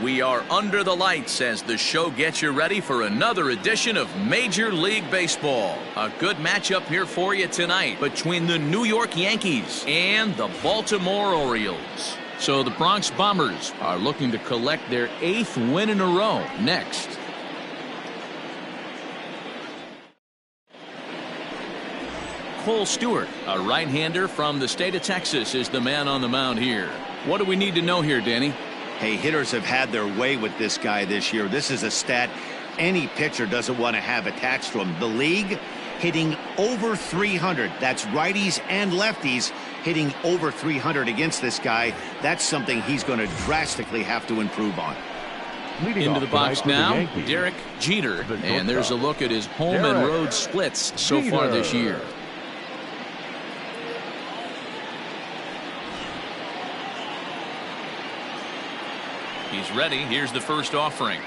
We are under the lights as the show gets you ready for another edition of Major League Baseball. A good matchup here for you tonight between the New York Yankees and the Baltimore Orioles. So the Bronx Bombers are looking to collect their 8th win in a row next. Cole Stewart, a right-hander from the state of Texas, is the man on the mound here. What do we need to know here, Danny? Hey, hitters have had their way with this guy this year. This is a stat any pitcher doesn't want to have attached to him. The league hitting over 300. That's righties and lefties hitting over 300 against this guy. That's something he's going to drastically have to improve on. Into the box now, Derek Jeter. And there's a look at his home and road splits so far this year. He's ready. Here's the first offering.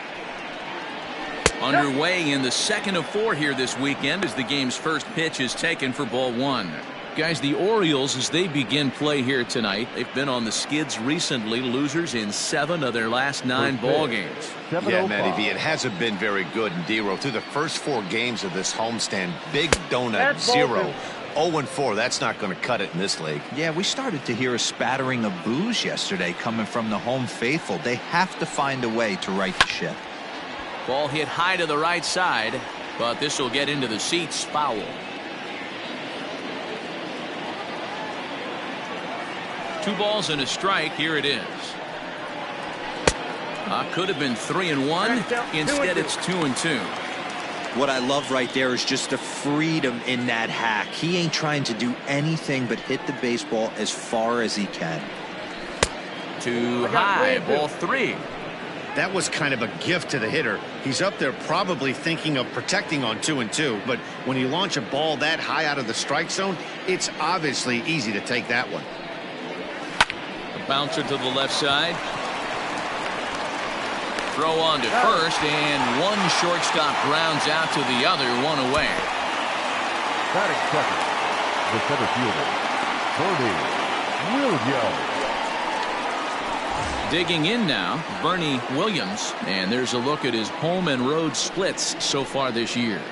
Underway in the second of 4 here this weekend as the game's first pitch is taken for ball 1. Guys, the Orioles, as they begin play here tonight, they've been on the skids recently, losers in 7 of their last 9 ball games. Yeah, Matty V, it hasn't been very good in D-Row. Through the first 4 games of this homestand, big donut, 0. 0-4, that's not going to cut it in this league. Yeah, we started to hear a spattering of boos yesterday coming from the home faithful. They have to find a way to right the ship. Ball hit high to the right side, but this will get into the seats. Foul. Two balls and a strike. Here it is. Could have been 3-1. Instead, it's 2-2. What I love right there is just the freedom in that hack. He ain't trying to do anything but hit the baseball as far as he can. Too high, ball 3. That was kind of a gift to the hitter. He's up there probably thinking of protecting on 2-2, but when you launch a ball that high out of the strike zone, it's obviously easy to take that one. A bouncer to the left side. Throw on to first, and one shortstop grounds out to the other, 1 away. Batting second, the center fielder, Bernie Williams. Digging in now, Bernie Williams, and there's a look at his home and road splits so far this year.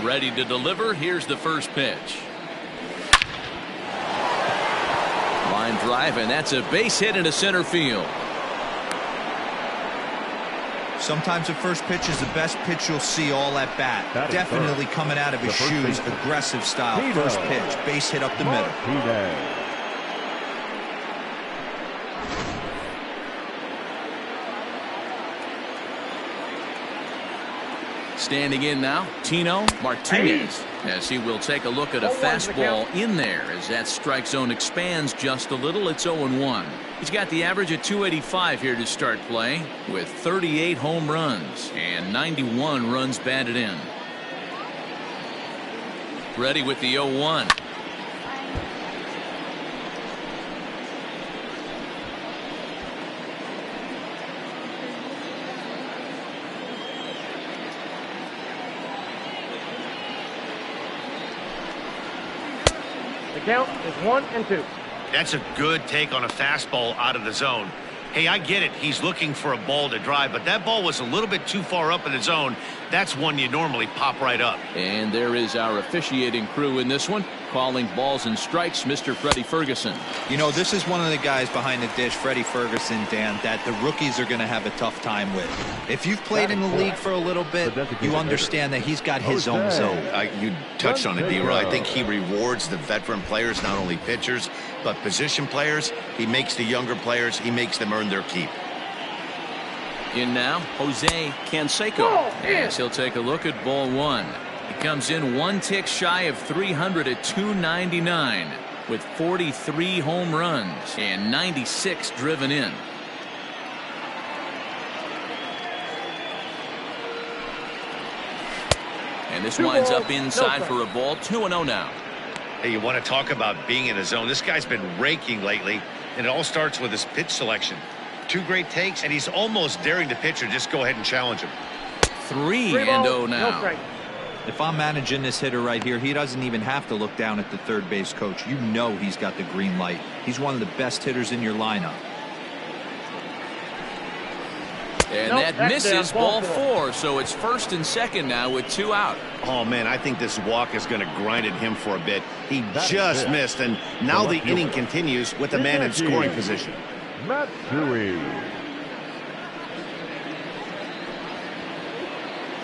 Ready to deliver. Here's the first pitch. Line drive, and that's a base hit into center field. Sometimes the first pitch is the best pitch you'll see all at bat. Definitely coming out of his shoes. Aggressive style. First pitch. Base hit up the middle. Standing in now, Tino Martinez, as he will take a look at a fastball in there as that strike zone expands just a little. It's 0-1. He's got the average at 285 here to start play with 38 home runs and 91 runs batted in. Ready with the 0-1. Count is 1-2. That's a good take on a fastball out of the zone. Hey, I get it. He's looking for a ball to drive, but that ball was a little bit too far up in the zone. That's one you normally pop right up. And there is our officiating crew in this one, calling balls and strikes, Mr. Freddie Ferguson. You know, this is one of the guys behind the dish, Freddie Ferguson, Dan, that the rookies are going to have a tough time with. If you've played in the league for a little bit, you understand that he's got his own zone. You touched on it, D-Row. I think he rewards the veteran players, not only pitchers, but position players. He makes the younger players, he makes them earn their keep. In now, Jose Canseco, as he'll take a look at ball 1. He comes in 1 tick shy of 300 at 299 with 43 home runs and 96 driven in. And this winds up inside for a ball. 2-0 now. Hey, you want to talk about being in a zone. This guy's been raking lately, and it all starts with his pitch selection. 2 great takes, and he's almost daring the pitcher just go ahead and challenge him. 3-0 now. If I'm managing this hitter right here, he doesn't even have to look down at the third base coach. You know he's got the green light. He's one of the best hitters in your lineup. And that misses, ball 4, so it's first and second now with 2 out. Oh, man, I think this walk is going to grind at him for a bit. He just missed, and now the inning continues with the man in scoring position. Matsui.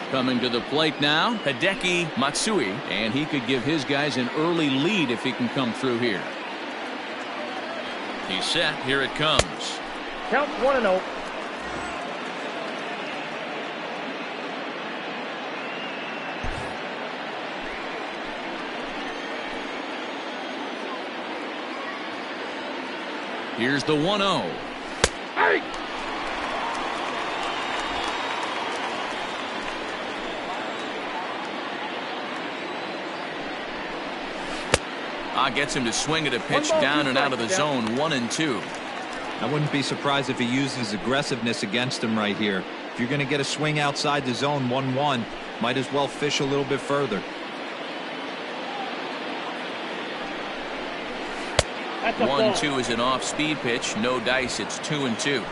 Coming to the plate now, Hideki Matsui, and he could give his guys an early lead if he can come through here. He's set. Here it comes. Count 1-0. Here's the 1-0. Hey! Gets him to swing at a pitch down and out of the zone. 1-2. I wouldn't be surprised if he used his aggressiveness against him right here. If you're going to get a swing outside the zone, 1-1, might as well fish a little bit further. 1-2 is an off-speed pitch. No dice. It's 2-2.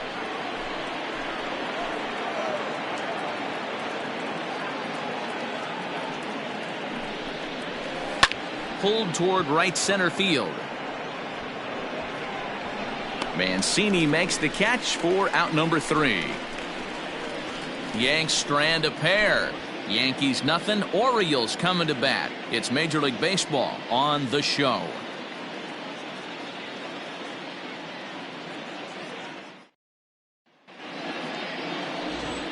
Pulled toward right center field. Mancini makes the catch for out number 3. Yanks strand a pair. Yankees nothing. Orioles coming to bat. It's Major League Baseball on the show.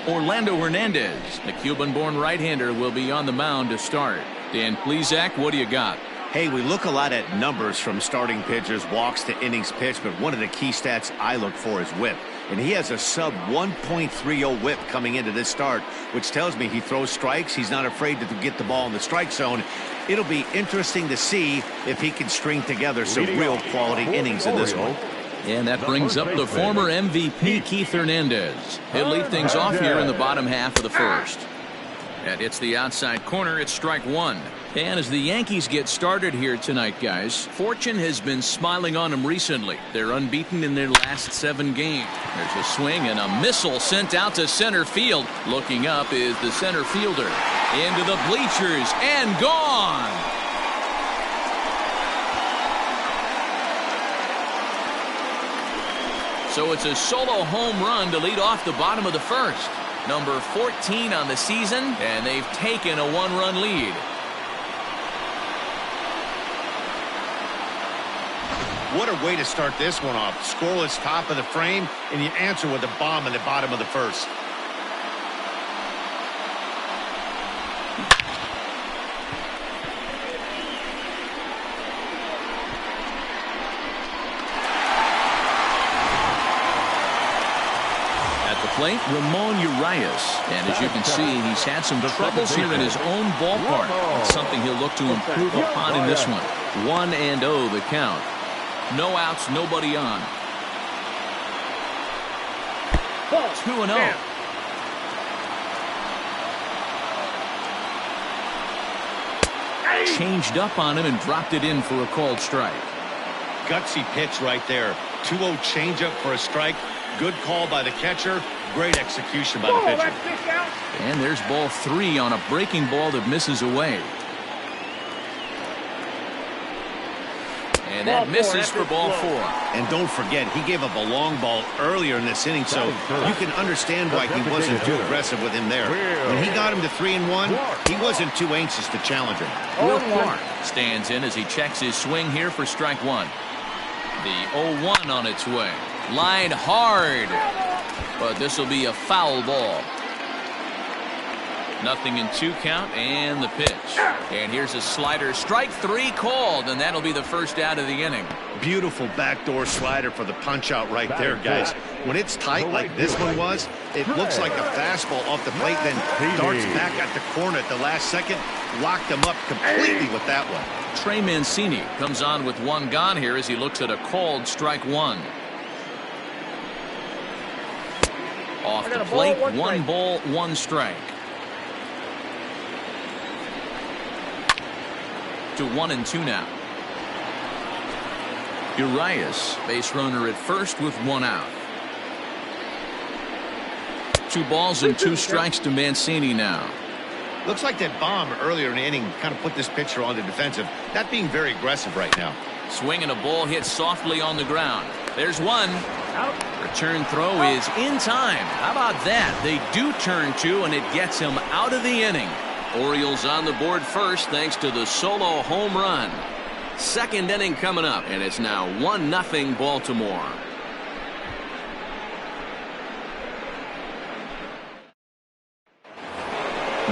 Orlando Hernandez, the Cuban-born right-hander, will be on the mound to start. Dan Plesac, what do you got? Hey, we look a lot at numbers from starting pitchers, walks to innings pitched, but one of the key stats I look for is whip. And he has a sub 1.30 whip coming into this start, which tells me he throws strikes. He's not afraid to get the ball in the strike zone. It'll be interesting to see if he can string together some real quality innings in this one. And that brings up the former MVP, Keith Hernandez. He'll lead things off here in the bottom half of the first. And it's the outside corner. It's strike 1. And as the Yankees get started here tonight, guys, fortune has been smiling on them recently. They're unbeaten in their last 7 games. There's a swing and a missile sent out to center field. Looking up is the center fielder. Into the bleachers and gone. So it's a solo home run to lead off the bottom of the first. Number 14 on the season, and they've taken a 1-run lead. What a way to start this one off. Scoreless top of the frame, and you answer with a bomb in the bottom of the first. Plate, Ramon Urias, and as you can see, he's had some troubles here in his own ballpark. It's something he'll look to improve upon in this one. 1-0 the count. No outs, nobody on. 2-0. Changed up on him and dropped it in for a called strike. Gutsy pitch right there. 2-0 changeup for a strike. Good call by the catcher. Great execution by the pitcher. And there's ball 3 on a breaking ball that misses away. And that misses for ball 4. And don't forget, he gave up a long ball earlier in this inning, so you can understand why he wasn't too aggressive with him there. When he got him to 3-1, he wasn't too anxious to challenge him. Will Clark stands in as he checks his swing here for strike 1. The 0-1 on its way. Line hard, but this will be a foul ball. 0-2 count and the pitch. And here's a slider. Strike 3 called, and that'll be the first out of the inning. Beautiful backdoor slider for the punch out right there, guys. When it's tight like this one was, it looks like a fastball off the plate, then darts back at the corner at the last second. Locked him up completely with that one. Trey Mancini comes on with 1 gone here as he looks at a called strike 1. Off the plate, 1 ball, 1 strike. to 1-2 now. Urias, base runner at first with 1 out. 2 balls and 2 strikes to Mancini now. Looks like that bomb earlier in the inning kind of put this pitcher on the defensive. Not being very aggressive right now. Swinging a ball hit softly on the ground. There's one. Out. Return throw is in time. How about that? They do turn 2, and it gets him out of the inning. Orioles on the board first thanks to the solo home run. Second inning coming up, and it's now 1-0 Baltimore.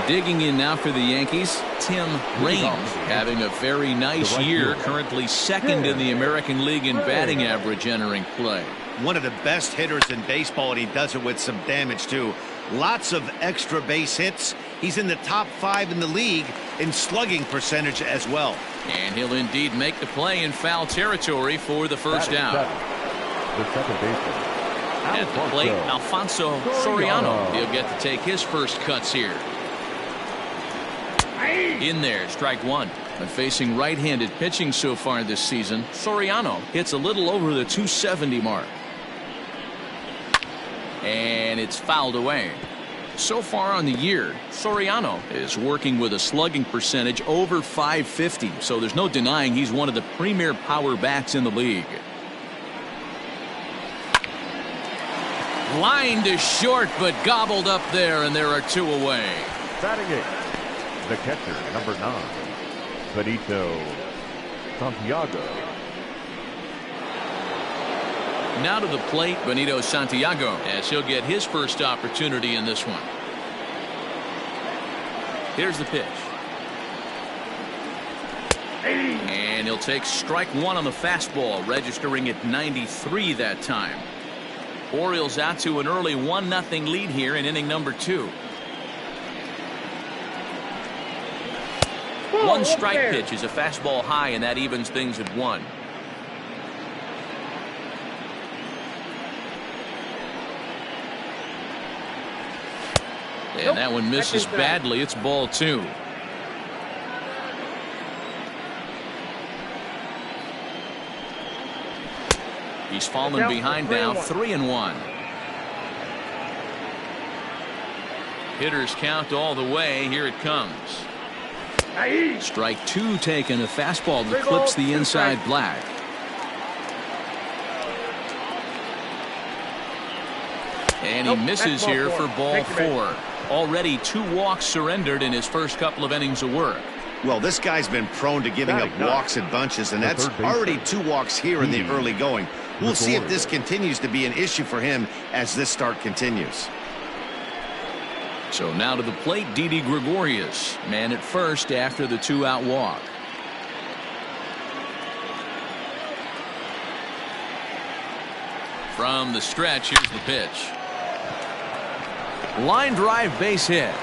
Digging in now for the Yankees, Tim Raines, having a very nice year, currently second in the American League in batting average entering play. One of the best hitters in baseball, and he does it with some damage too. Lots of extra base hits. He's in the top 5 in the league in slugging percentage as well. And he'll indeed make the play in foul territory for the first out. The second baseman. At the plate, Alfonso Soriano. He'll get to take his first cuts here. In there, strike 1. But facing right-handed pitching so far this season, Soriano hits a little over the 270 mark. And it's fouled away. So far on the year, Soriano is working with a slugging percentage over .550, so there's no denying he's one of the premier power bats in the league. Line to short, but gobbled up there, and there are 2 away. Batting 8, the catcher, number 9, Benito Santiago. Now to the plate, Benito Santiago, as he'll get his first opportunity in this one. Here's the pitch. And he'll take strike 1 on the fastball, registering at 93 that time. Orioles out to an early 1-0 lead here in inning number 2. One strike pitch is a fastball high, and that evens things at 1. And that one misses badly. It's ball 2. He's fallen behind now, 3-1. Hitters count all the way. Here it comes. Strike 2 taken, a fastball that clips the inside black. And he misses here for ball 4. Already 2 walks surrendered in his first couple of innings of work. Well, this guy's been prone to giving up walks in bunches, and that's already 2 walks here in the early going. We'll see if this continues to be an issue for him as this start continues. So now to the plate, Didi Gregorius, man at first after the 2-out walk. From the stretch, here's the pitch. Line drive, base hit.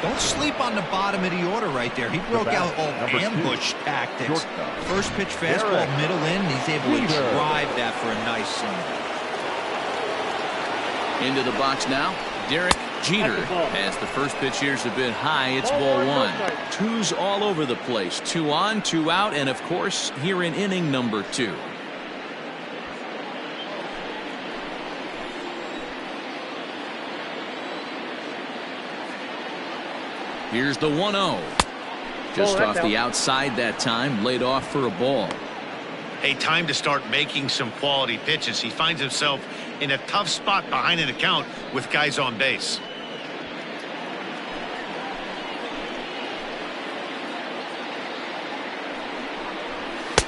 Don't sleep on the bottom of the order right there. He broke out all ambush tactics. First pitch fastball, middle in. He's able to drive that for a nice single. Into the box now, Derek Jeter. As the first pitch here's a bit high, it's ball 1. 2's all over the place. 2 on, 2 out, and of course here in inning number 2. Here's the 1-0. Just off the outside that time, laid off for a ball. A time to start making some quality pitches. He finds himself in a tough spot behind an account with guys on base.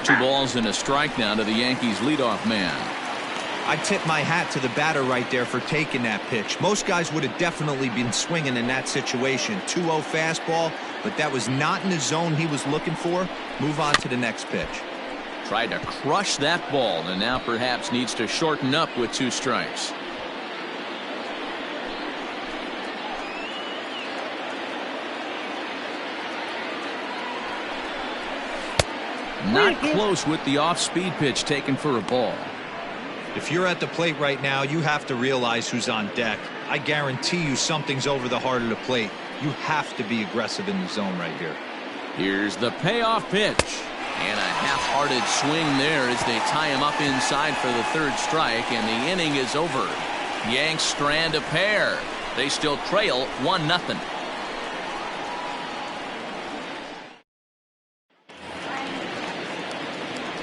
Two balls and a strike now to the Yankees leadoff man. I tip my hat to the batter right there for taking that pitch. Most guys would have definitely been swinging in that situation. 2-0 fastball, but that was not in the zone he was looking for. Move on to the next pitch. Tried to crush that ball, and now perhaps needs to shorten up with 2 strikes. Not close with the off-speed pitch taken for a ball. If you're at the plate right now, you have to realize who's on deck. I guarantee you something's over the heart of the plate. You have to be aggressive in the zone right here. Here's the payoff pitch. And a half-hearted swing there as they tie him up inside for the third strike, and the inning is over. Yanks strand a pair. They still trail 1-0.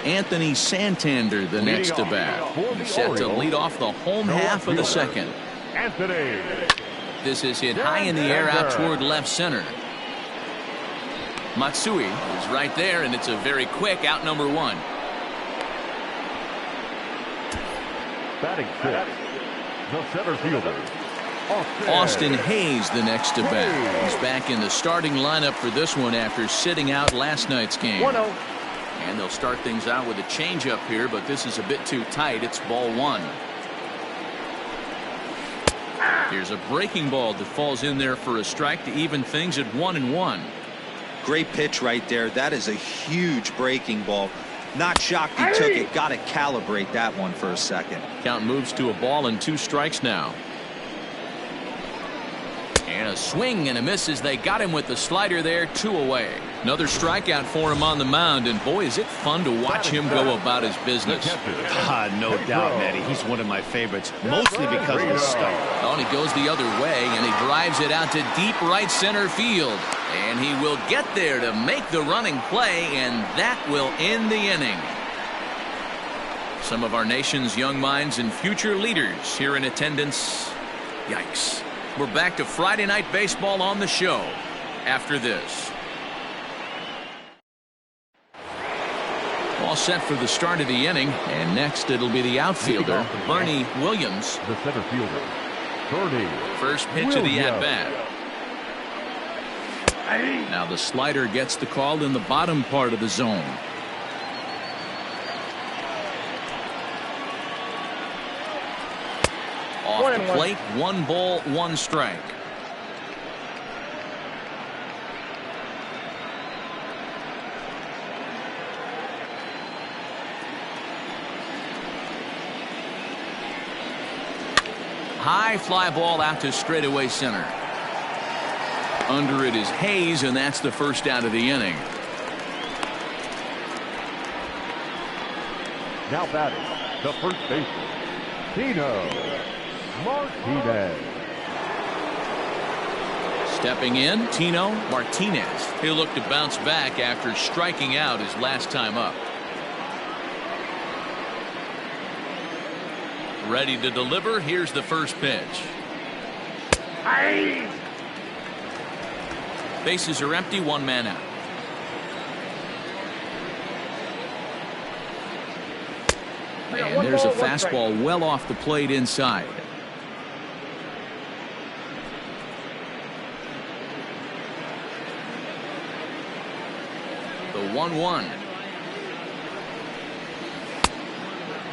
Anthony Santander, the next to bat. He's set to lead off the home half of the second. Anthony. This is hit high in the air out toward left center. Matsui is right there, and it's a very quick out, number 1. Batting fifth, the center fielder, Austin Hayes, the next to bat. He's back in the starting lineup for this one after sitting out last night's game. 1-0. And they'll start things out with a changeup here, but this is a bit too tight. It's ball 1. Here's a breaking ball that falls in there for a strike to even things at 1-1. Great pitch right there. That is a huge breaking ball. Not shocked he took it. Got to calibrate that one for a second. Count moves to a ball and 2 strikes now. And a swing and a miss as they got him with the slider there. 2 away. Another strikeout for him on the mound, and boy, is it fun to watch him go about his business. No doubt, Matty. He's one of my favorites, mostly because of his stuff. Oh, and he goes the other way, and he drives it out to deep right center field. And he will get there to make the running play, and that will end the inning. Some of our nation's young minds and future leaders here in attendance. Yikes. We're back to Friday Night Baseball on the show after this. All set for the start of the inning, and next it'll be the outfielder, Bernie Williams. the center fielder, Bernie. First pitch of the at-bat. Now the slider gets the call in the bottom part of the zone. Off the plate, 1 ball, 1 strike. High fly ball out to straightaway center. Under it is Hayes, and that's the first out of the inning. Now batting, the first baseman, Tino Martinez. Stepping in, Tino Martinez. He'll look to bounce back after striking out his last time up. Ready to deliver. Here's the first pitch. Bases are empty, 1 man out. And there's a fastball well off the plate inside. The 1-1.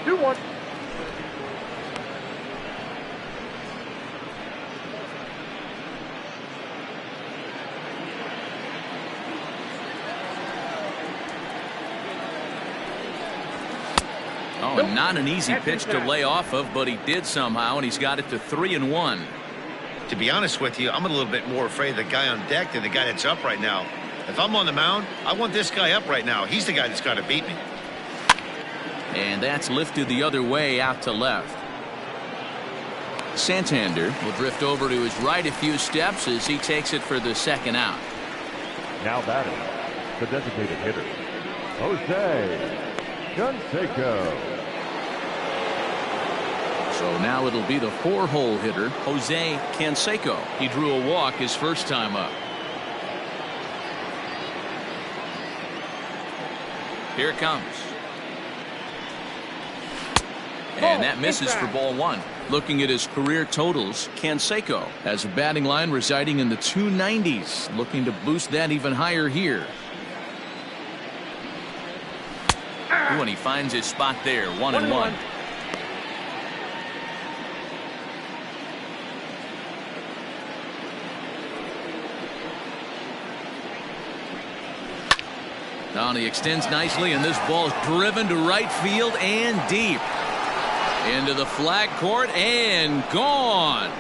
2-1. Oh, and not an easy pitch to lay off of, but he did somehow, and he's got it to 3-1. To be honest with you, I'm a little bit more afraid of the guy on deck than the guy that's up right now. If I'm on the mound, I want this guy up right now. He's the guy that's got to beat me. And that's lifted the other way out to left. Santander will drift over to his right a few steps as he takes it for the second out. Now batting, the designated hitter, Jose Canseco. So now it'll be the 4-hole hitter, Jose Canseco. He drew a walk his first time up. Here it comes. And that misses for ball 1. Looking at his career totals, Canseco has a batting line residing in the 290s, looking to boost that even higher here. Ooh, and he finds his spot there, 1-1. Now he extends nicely, and this ball is driven to right field and deep. Into the flag court and gone.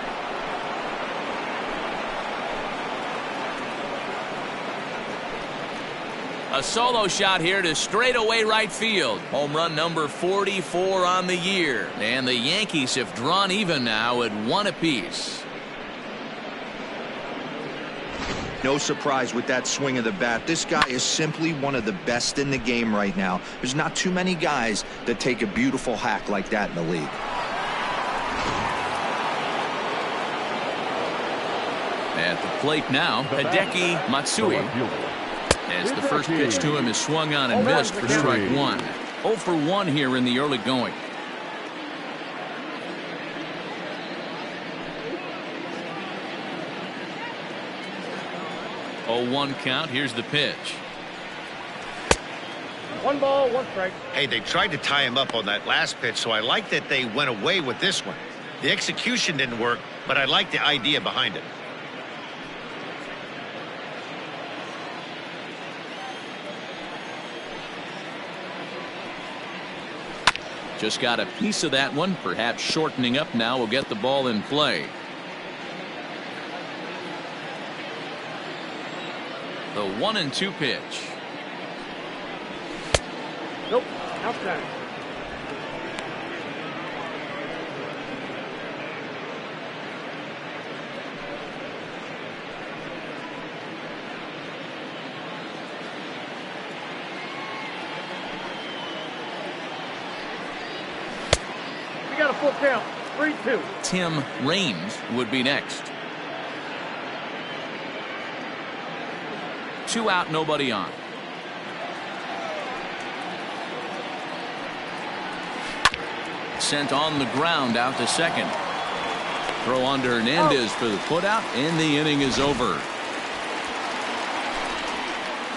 A solo shot here to straightaway right field. Home run number 44 on the year. And the Yankees have drawn even now at 1 apiece. No surprise with that swing of the bat. This guy is simply one of the best in the game right now. There's not too many guys that take a beautiful hack like that in the league. At the plate now, Hideki Matsui. As the first pitch to him is swung on and missed for strike 1. 0 for 1 here in the early going. Oh, 1 count. Here's the pitch. 1 ball, 1 strike. Hey, they tried to tie him up on that last pitch, so I like that they went away with this one. The execution didn't work, but I like the idea behind it. Just got a piece of that one, perhaps shortening up now will get the ball in play. The 1-2 pitch. Nope, outside. We got a full count. 3-2. Tim Raines would be next. 2 out, nobody on. Sent on the ground out to second. Throw on to Hernandez for the putout, and the inning is over.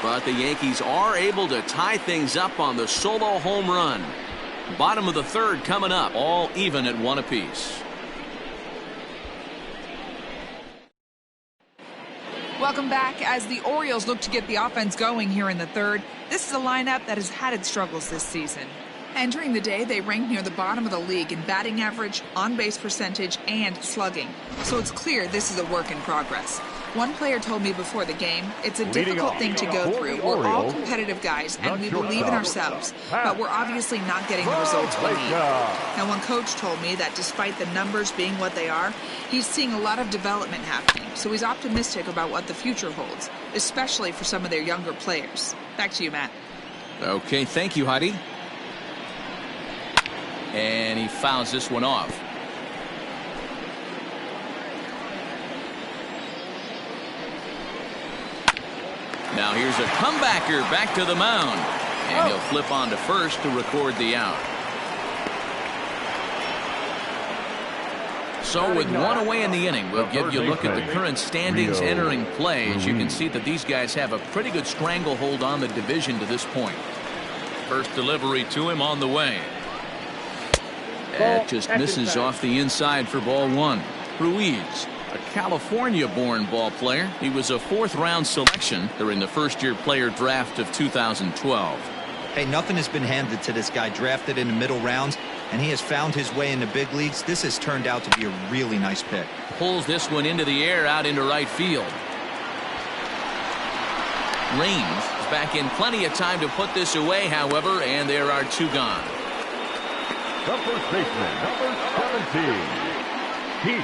But the Yankees are able to tie things up on the solo home run. Bottom of the 3rd coming up, all even at 1 apiece. Welcome back. As the Orioles look to get the offense going here in the 3rd, this is a lineup that has had its struggles this season. Entering the day, they ranked near the bottom of the league in batting average, on-base percentage, and slugging. So it's clear this is a work in progress. One player told me before the game, it's a difficult thing to go through. We're all competitive guys, and we believe in ourselves, but we're obviously not getting the results we need. Now, one coach told me that despite the numbers being what they are, he's seeing a lot of development happening, so he's optimistic about what the future holds, especially for some of their younger players. Back to you, Matt. Okay, thank you, Heidi. And he fouls this one off. Now here's a comebacker back to the mound. And he'll flip on to first to record the out. So with 1 away in the inning, we'll give you a look at the current standings entering play. As you can see that these guys have a pretty good stranglehold on the division to this point. First delivery to him on the way. That just misses off the inside for ball 1. Ruiz, a California-born ball player. He was a 4th-round selection during the first-year player draft of 2012. Hey, nothing has been handed to this guy. Drafted in the middle rounds, and he has found his way in the big leagues. This has turned out to be a really nice pick. Pulls this one into the air out into right field. Raines is back in plenty of time to put this away, however, and there are 2 gone. The first baseman, number 17, Keith.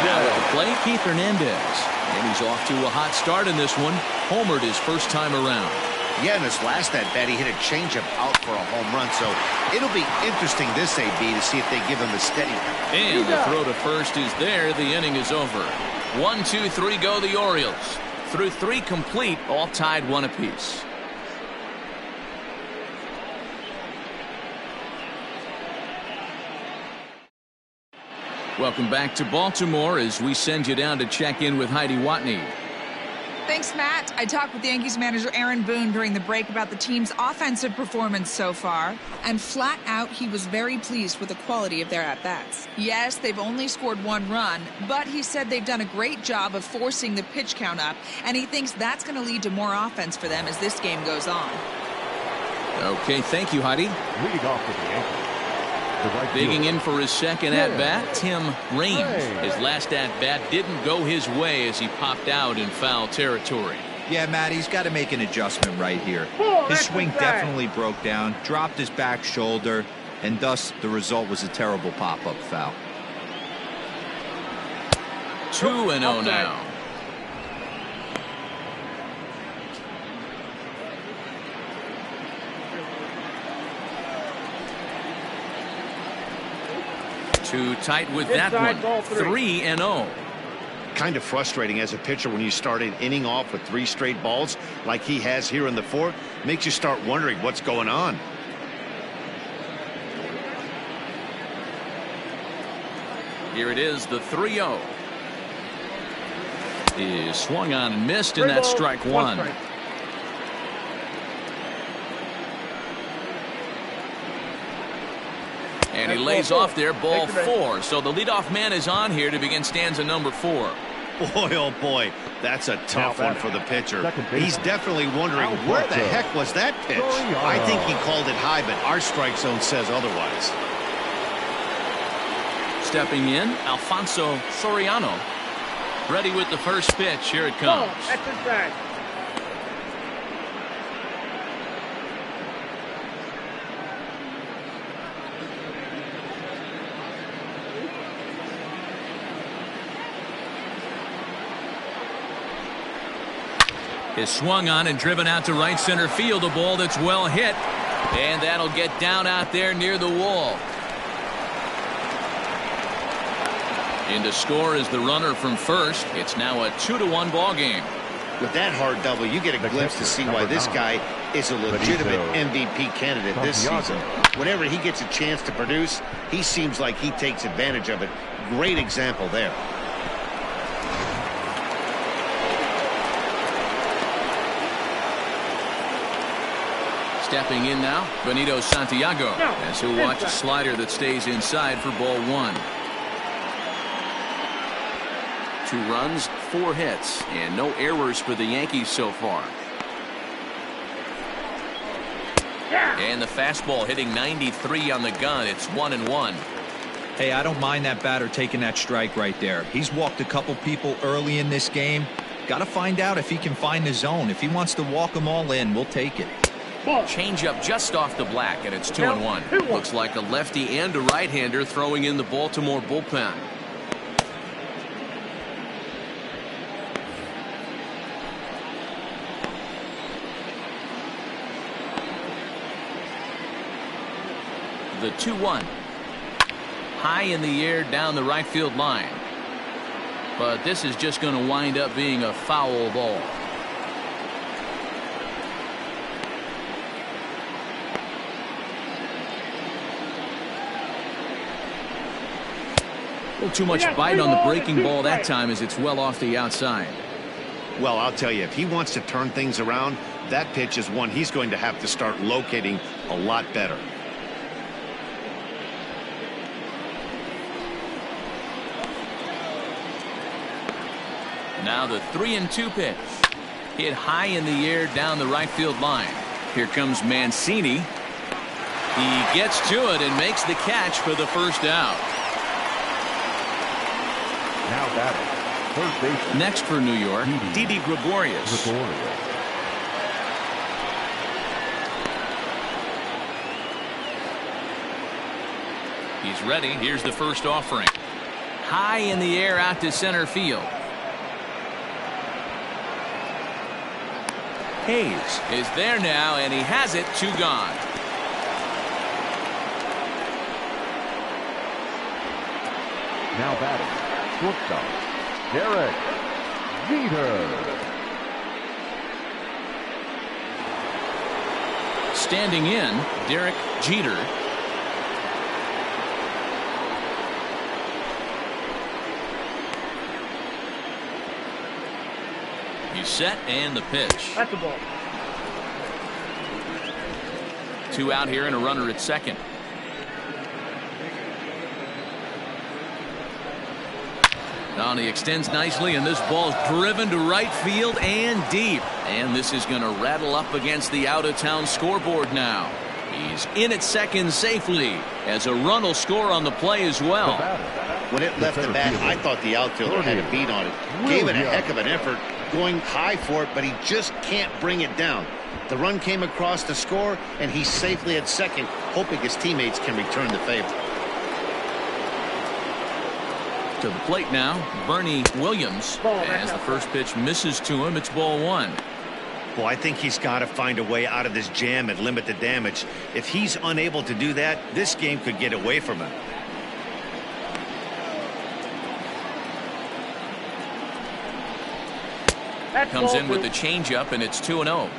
Now at the plate, Keith Hernandez. And he's off to a hot start in this one. Homered his first time around. Yeah, in his last at-bat, he hit a changeup out for a home run, so it'll be interesting this AB to see if they give him a steady. And the throw to first is there. The inning is over. 1, 2, 3 go the Orioles. Through 3 complete, all tied 1 apiece. Welcome back to Baltimore as we send you down to check in with Heidi Watney. Thanks, Matt. I talked with Yankees manager Aaron Boone during the break about the team's offensive performance so far, and flat out he was very pleased with the quality of their at-bats. Yes, they've only scored 1 run, but he said they've done a great job of forcing the pitch count up, and he thinks that's going to lead to more offense for them as this game goes on. Okay, thank you, Heidi. Leading off for the Yankees. Digging in for his second at-bat, Tim Raines. His last at-bat didn't go his way as he popped out in foul territory. Yeah, Matt, he's got to make an adjustment right here. His swing definitely broke down, dropped his back shoulder, and thus the result was a terrible pop-up foul. 2-0 now. Too tight with that one. 3-0. Kind of frustrating as a pitcher when you start an inning off with 3 straight balls like he has here in the 4th. Makes you start wondering what's going on. Here it is, the 3-0. He swung on and missed, and that's strike 1. And he lays off there, ball 4. So the leadoff man is on here to begin stanza number 4. Boy, oh boy, that's a tough one for the pitcher. He's definitely wondering where the heck was that pitch. I think he called it high, but our strike zone says otherwise. Stepping in, Alfonso Soriano. Ready with the first pitch. Here it comes. That's inside. Is swung on and driven out to right center field. A ball that's well hit. And that'll get down out there near the wall. In to score is the runner from first. It's now a 2-1 ball game. With that hard double, you get a glimpse to see why this guy is a legitimate MVP candidate this season. Whenever he gets a chance to produce, he seems like he takes advantage of it. Great example there. Stepping in now, Benito Santiago, as he'll watch a slider that stays inside for ball 1. 2 runs, 4 hits, and no errors for the Yankees so far. And the fastball hitting 93 on the gun. It's 1-1. Hey, I don't mind that batter taking that strike right there. He's walked a couple people early in this game. Got to find out if he can find the zone. If he wants to walk them all in, we'll take it. Change up just off the black, and it's 2-1. Looks like a lefty and a right-hander throwing in the Baltimore bullpen. The 2-1. High in the air down the right field line. But this is just going to wind up being a foul ball. A little too much bite on the breaking ball that time as it's well off the outside. Well, I'll tell you, if he wants to turn things around, that pitch is one he's going to have to start locating a lot better. Now the 3-2 pitch. Hit high in the air down the right field line. Here comes Mancini. He gets to it and makes the catch for the first out. Now batting, first base. Next for New York, Didi Gregorius. He's ready. Here's the first offering. High in the air out to center field. Hayes is there now, and he has it. 2 gone. Now batting, shortstop, Derek Jeter. Standing in, Derek Jeter. He's set, and the pitch. That's a ball. 2 out here and a runner at second. Now he extends nicely, and this ball's driven to right field and deep. And this is going to rattle up against the out-of-town scoreboard now. He's in at second safely as a run will score on the play as well. When it left the bat, I thought the outfielder had a beat on it. Gave it a heck of an effort, going high for it, but he just can't bring it down. The run came across to score, and he's safely at second, hoping his teammates can return the favor. To the plate now, Bernie Williams, as the first pitch misses to him. It's ball one. Well, I think he's got to find a way out of this jam and limit the damage. If he's unable to do that, this game could get away from him. Comes in with the changeup, and it's 2-0.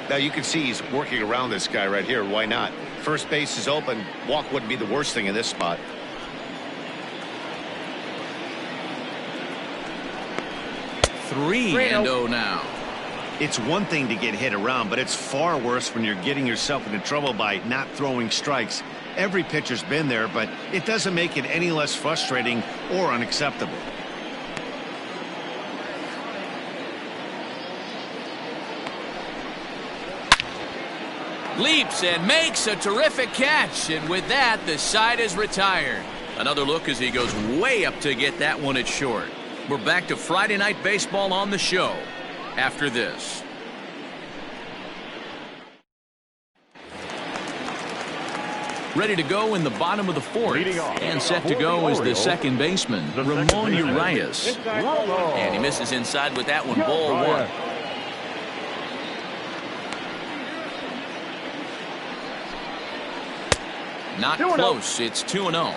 Now you can see he's working around this guy right here. Why not? First base is open. Walk wouldn't be the worst thing in this spot. Three and 0 now. It's one thing to get hit around, but it's far worse when you're getting yourself into trouble by not throwing strikes. Every pitcher's been there, but it doesn't make it any less frustrating or unacceptable. Leaps and makes a terrific catch, and with that, the side is retired. Another look as he goes way up to get that one at short. We're back to Friday Night Baseball on the show after this. Ready to go in the bottom of the fourth, and set to go is the second baseman, Ramon Urias. And he misses inside with that one, ball one. Not close. It's 2-0.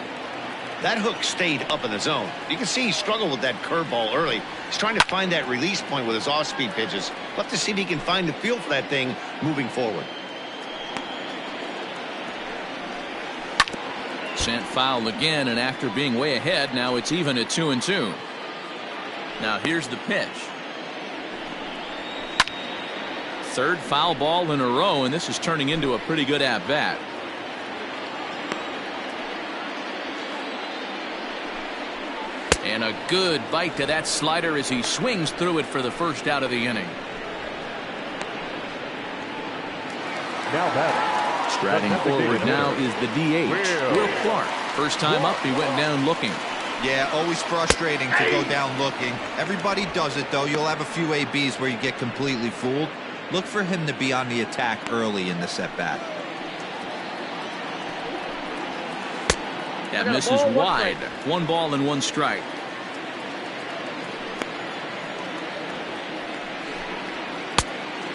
That hook stayed up in the zone. You can see he struggled with that curveball early. He's trying to find that release point with his off-speed pitches. We'll have to see if he can find the feel for that thing moving forward. Sent foul again, and after being way ahead, now it's even at 2-2. Now here's the pitch. Third foul ball in a row, and this is turning into a pretty good at-bat. And a good bite to that slider as he swings through it for the first out of the inning. Now batting. Striding forward now is the DH, Will Clark. First time up, he went down looking. Yeah, always frustrating to go down looking. Everybody does it, though. You'll have a few ABs where you get completely fooled. Look for him to be on the attack early in this at-bat. That misses wide. 1 ball and 1 strike.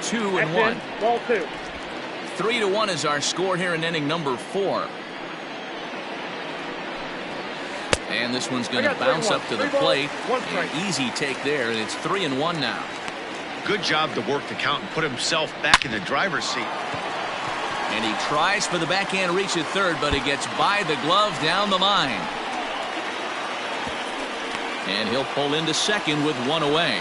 Two and 1. Ball 2. 3-1 is our score here in inning number 4. And this one's going to bounce up to the plate. An easy take there, and it's 3-1 now. Good job to work the count and put himself back in the driver's seat. And he tries for the backhand reach at third, but he gets by the glove down the line. And he'll pull into second with 1 away.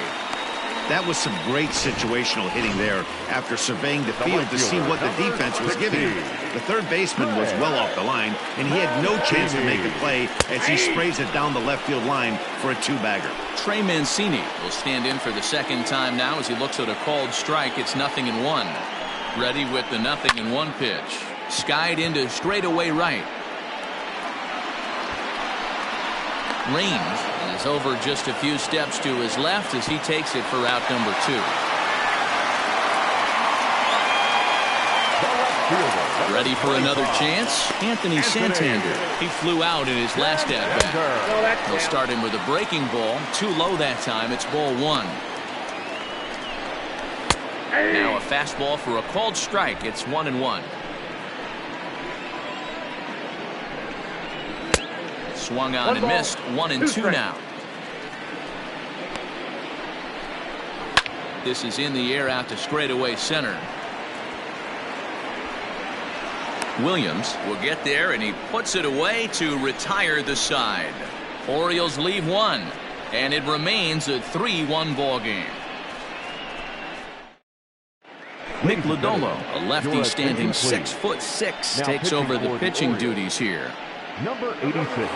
That was some great situational hitting there after surveying the field to see what the defense was giving him. The third baseman was well off the line, and he had no chance to make a play as he sprays it down the left field line for a 2-bagger. Trey Mancini will stand in for the second time now as he looks at a called strike. It's 0-1. Ready with the 0-1 pitch. Skied into straightaway right. Range is over just a few steps to his left as he takes it for out number 2. Ready for another chance? Anthony Santander. He flew out in his last at-bat. He'll start him with a breaking ball. Too low that time. It's ball 1. Now a fastball for a called strike. It's 1-1. Swung on and missed. 1-2 now. This is in the air out to straightaway center. Williams will get there, and he puts it away to retire the side. Orioles leave 1, and it remains a 3-1 ball game. Nick Lodolo, a lefty standing 6'6", takes over the pitching duties here. Number 86.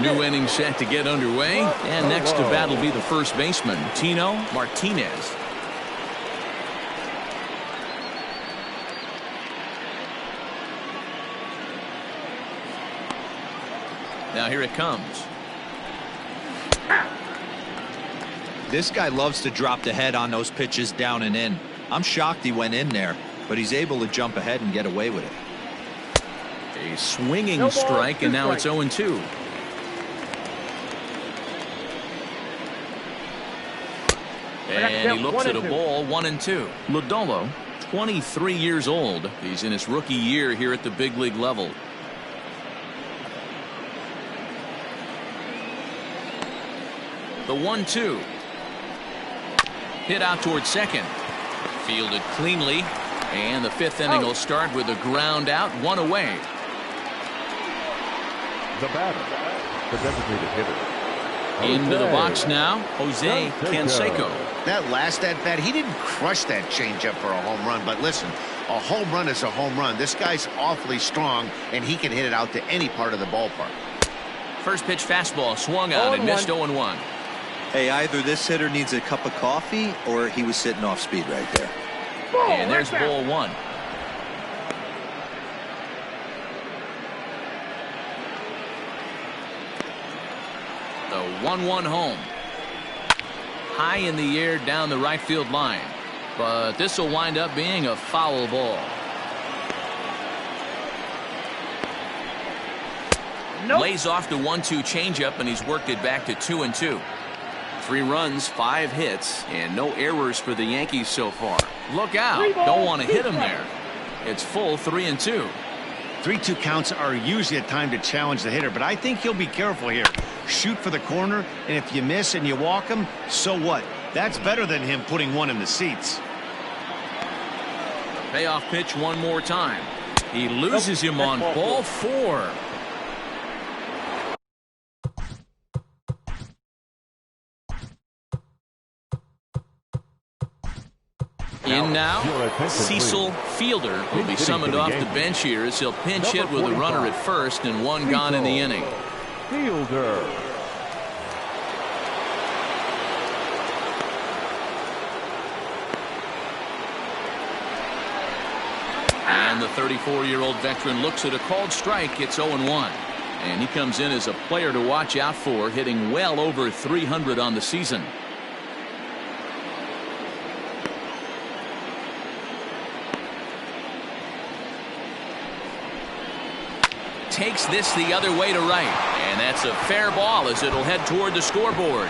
New inning set to get underway, and next to bat will be the first baseman, Tino Martinez. Now here it comes. This guy loves to drop the head on those pitches down and in. I'm shocked he went in there, but he's able to jump ahead and get away with it. A swinging strike, and now it's 0-2. And he looks at a ball, 1-2. Lodolo, 23 years old. He's in his rookie year here at the big league level. The 1-2. Hit out towards second. Fielded cleanly. And the fifth inning will start with a ground out, one away. The batter, the designated hitter. Into the box now, Jose Canseco. That last at-bat, he didn't crush that changeup for a home run. But listen, a home run is a home run. This guy's awfully strong, and he can hit it out to any part of the ballpark. First pitch fastball swung on and missed 0-1. Hey, either this hitter needs a cup of coffee or he was sitting off speed right there. And there's ball one. The 1-1 home. High in the air down the right field line. But this will wind up being a foul ball. Lays off the 1-2 changeup, and he's worked it back to 2-2. 3 runs, 5 hits, and no errors for the Yankees so far. Look out. Don't want to hit him there. It's full 3-2. 3-2 counts are usually a time to challenge the hitter, but I think he'll be careful here. Shoot for the corner, and if you miss and you walk him, so what? That's better than him putting one in the seats. Payoff pitch one more time. He loses him on ball 4. In now, Cecil Fielder will be summoned off the bench here as he'll pinch hit with a runner at first and 1 gone in the inning. Fielder. And the 34-year-old veteran looks at a called strike. It's 0-1. And he comes in as a player to watch out for, hitting well over 300 on the season. Takes this the other way to right, and that's a fair ball as it'll head toward the scoreboard.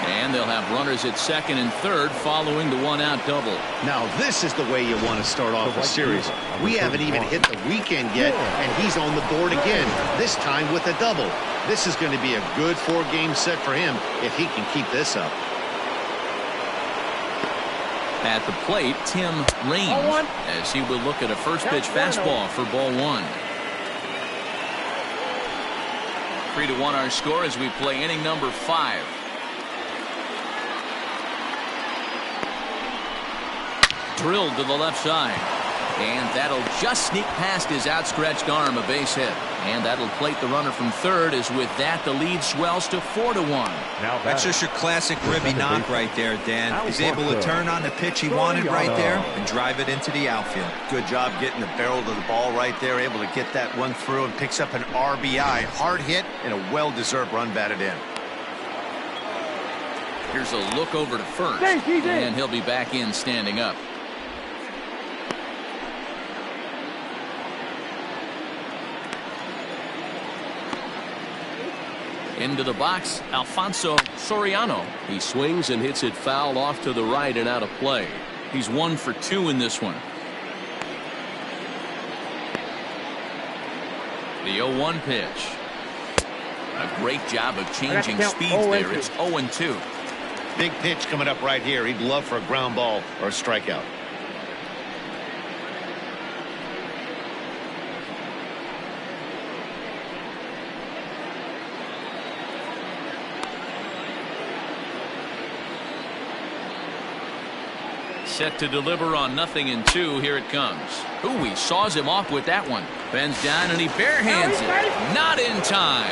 And they'll have runners at second and third following the 1-out double. Now this is the way you want to start off a series. We haven't even hit the weekend yet, and he's on the board again, this time with a double. This is going to be a good 4-game set for him if he can keep this up. At the plate, Tim Raines, as he will look at a first pitch fastball for ball 1. 3-1 our score as we play inning number 5. Drilled to the left side. And that'll just sneak past his outstretched arm, a base hit. And that'll plate the runner from third, as with that the lead swells to 4-1. That's just your classic ribby knock right there, Dan. He's able to turn on the pitch he wanted right there and drive it into the outfield. Good job getting the barrel to the ball right there, able to get that one through and picks up an RBI. Hard hit and a well-deserved run batted in. Here's a look over to first, and he'll be back in standing up. Into the box, Alfonso Soriano. He swings and hits it foul off to the right and out of play. He's 1 for 2 in this one. The 0-1 pitch. A great job of changing speeds there. It's 0-2. Big pitch coming up right here. He'd love for a ground ball or a strikeout. Set to deliver on 0-2. Here it comes. Ooh, he saws him off with that one. Bends down and he barehands it. Not in time.